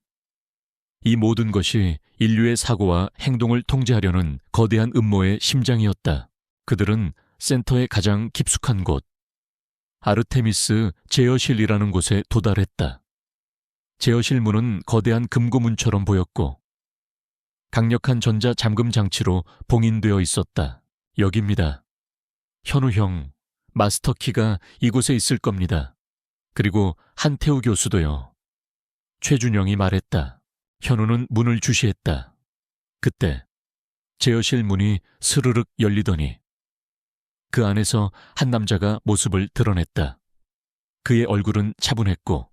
이 모든 것이 인류의 사고와 행동을 통제하려는 거대한 음모의 심장이었다. 그들은 센터의 가장 깊숙한 곳, 아르테미스 제어실이라는 곳에 도달했다. 제어실 문은 거대한 금고문처럼 보였고 강력한 전자 잠금 장치로 봉인되어 있었다. 여기입니다. 현우 형, 마스터키가 이곳에 있을 겁니다. 그리고 한태우 교수도요. 최준영이 말했다. 현우는 문을 주시했다. 그때 제어실 문이 스르륵 열리더니 그 안에서 한 남자가 모습을 드러냈다. 그의 얼굴은 차분했고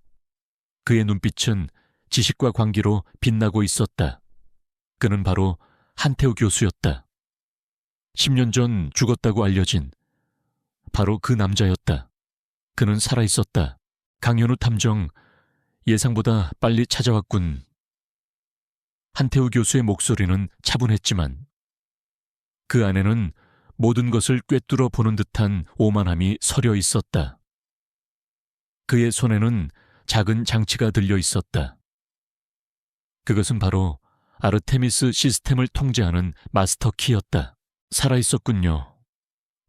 그의 눈빛은 지식과 광기로 빛나고 있었다. 그는 바로 한태우 교수였다. 10년 전 죽었다고 알려진 바로 그 남자였다. 그는 살아있었다. 강현우 탐정, 예상보다 빨리 찾아왔군. 한태우 교수의 목소리는 차분했지만 그 안에는 모든 것을 꿰뚫어 보는 듯한 오만함이 서려 있었다. 그의 손에는 작은 장치가 들려 있었다. 그것은 바로 아르테미스 시스템을 통제하는 마스터 키였다. 살아있었군요.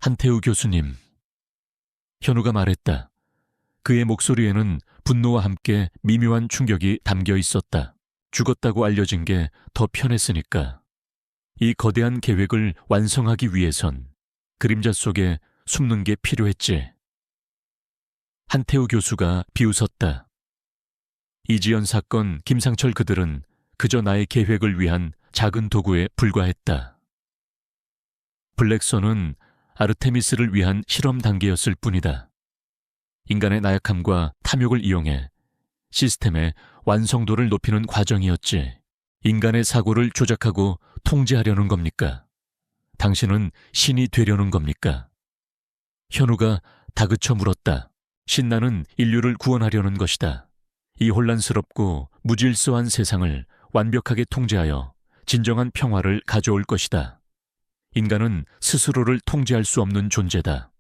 한태우 교수님. 현우가 말했다. 그의 목소리에는 분노와 함께 미묘한 충격이 담겨 있었다. 죽었다고 알려진 게 더 편했으니까. 이 거대한 계획을 완성하기 위해선 그림자 속에 숨는 게 필요했지. 한태우 교수가 비웃었다. 이지연 사건, 김상철 그들은 그저 나의 계획을 위한 작은 도구에 불과했다. 블랙선은 아르테미스를 위한 실험 단계였을 뿐이다. 인간의 나약함과 탐욕을 이용해 시스템의 완성도를 높이는 과정이었지. 인간의 사고를 조작하고 통제하려는 겁니까? 당신은 신이 되려는 겁니까? 현우가 다그쳐 물었다. 신나는 인류를 구원하려는 것이다. 이 혼란스럽고 무질서한 세상을 완벽하게 통제하여 진정한 평화를 가져올 것이다. 인간은 스스로를 통제할 수 없는 존재다.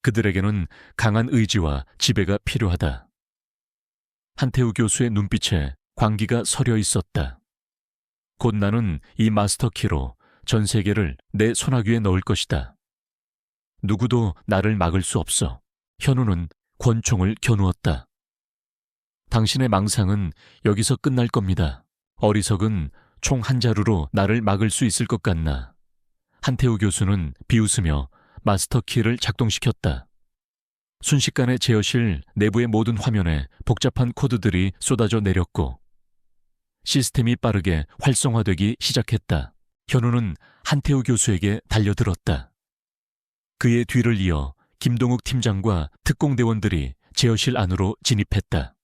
그들에게는 강한 의지와 지배가 필요하다. 한태우 교수의 눈빛에 광기가 서려 있었다. 곧 나는 이 마스터키로 전 세계를 내 손아귀에 넣을 것이다. 누구도 나를 막을 수 없어. 현우는 권총을 겨누었다. 당신의 망상은 여기서 끝날 겁니다. 어리석은 총 한 자루로 나를 막을 수 있을 것 같나. 한태우 교수는 비웃으며 마스터키를 작동시켰다. 순식간에 제어실 내부의 모든 화면에 복잡한 코드들이 쏟아져 내렸고 시스템이 빠르게 활성화되기 시작했다. 현우는 한태우 교수에게 달려들었다. 그의 뒤를 이어 김동욱 팀장과 특공대원들이 제어실 안으로 진입했다.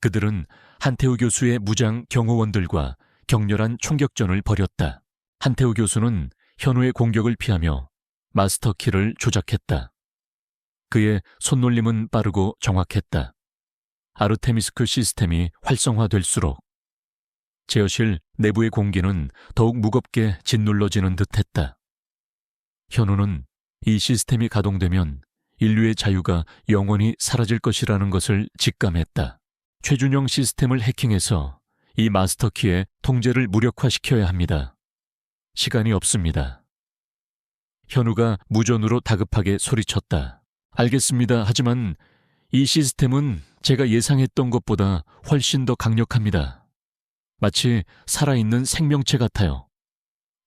그들은 한태우 교수의 무장 경호원들과 격렬한 총격전을 벌였다. 한태우 교수는 현우의 공격을 피하며 마스터키를 조작했다. 그의 손놀림은 빠르고 정확했다. 아르테미스크 시스템이 활성화될수록 제어실 내부의 공기는 더욱 무겁게 짓눌러지는 듯했다. 현우는 이 시스템이 가동되면 인류의 자유가 영원히 사라질 것이라는 것을 직감했다. 최준영 시스템을 해킹해서 이 마스터키의 통제를 무력화시켜야 합니다. 시간이 없습니다. 현우가 무전으로 다급하게 소리쳤다. 알겠습니다. 하지만 이 시스템은 제가 예상했던 것보다 훨씬 더 강력합니다. 마치 살아있는 생명체 같아요.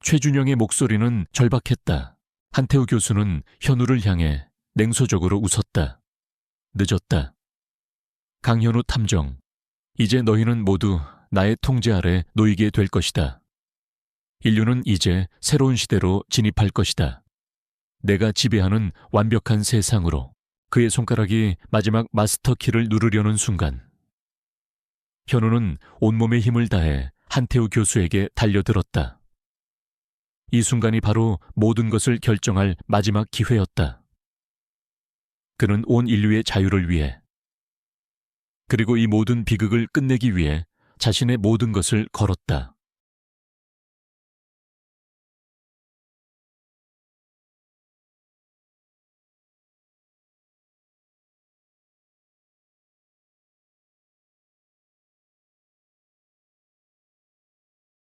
최준영의 목소리는 절박했다. 한태우 교수는 현우를 향해 냉소적으로 웃었다. 늦었다. 강현우 탐정, 이제 너희는 모두 나의 통제 아래 놓이게 될 것이다. 인류는 이제 새로운 시대로 진입할 것이다. 내가 지배하는 완벽한 세상으로. 그의 손가락이 마지막 마스터키를 누르려는 순간 현우는 온몸의 힘을 다해 한태우 교수에게 달려들었다. 이 순간이 바로 모든 것을 결정할 마지막 기회였다. 그는 온 인류의 자유를 위해 그리고 이 모든 비극을 끝내기 위해 자신의 모든 것을 걸었다.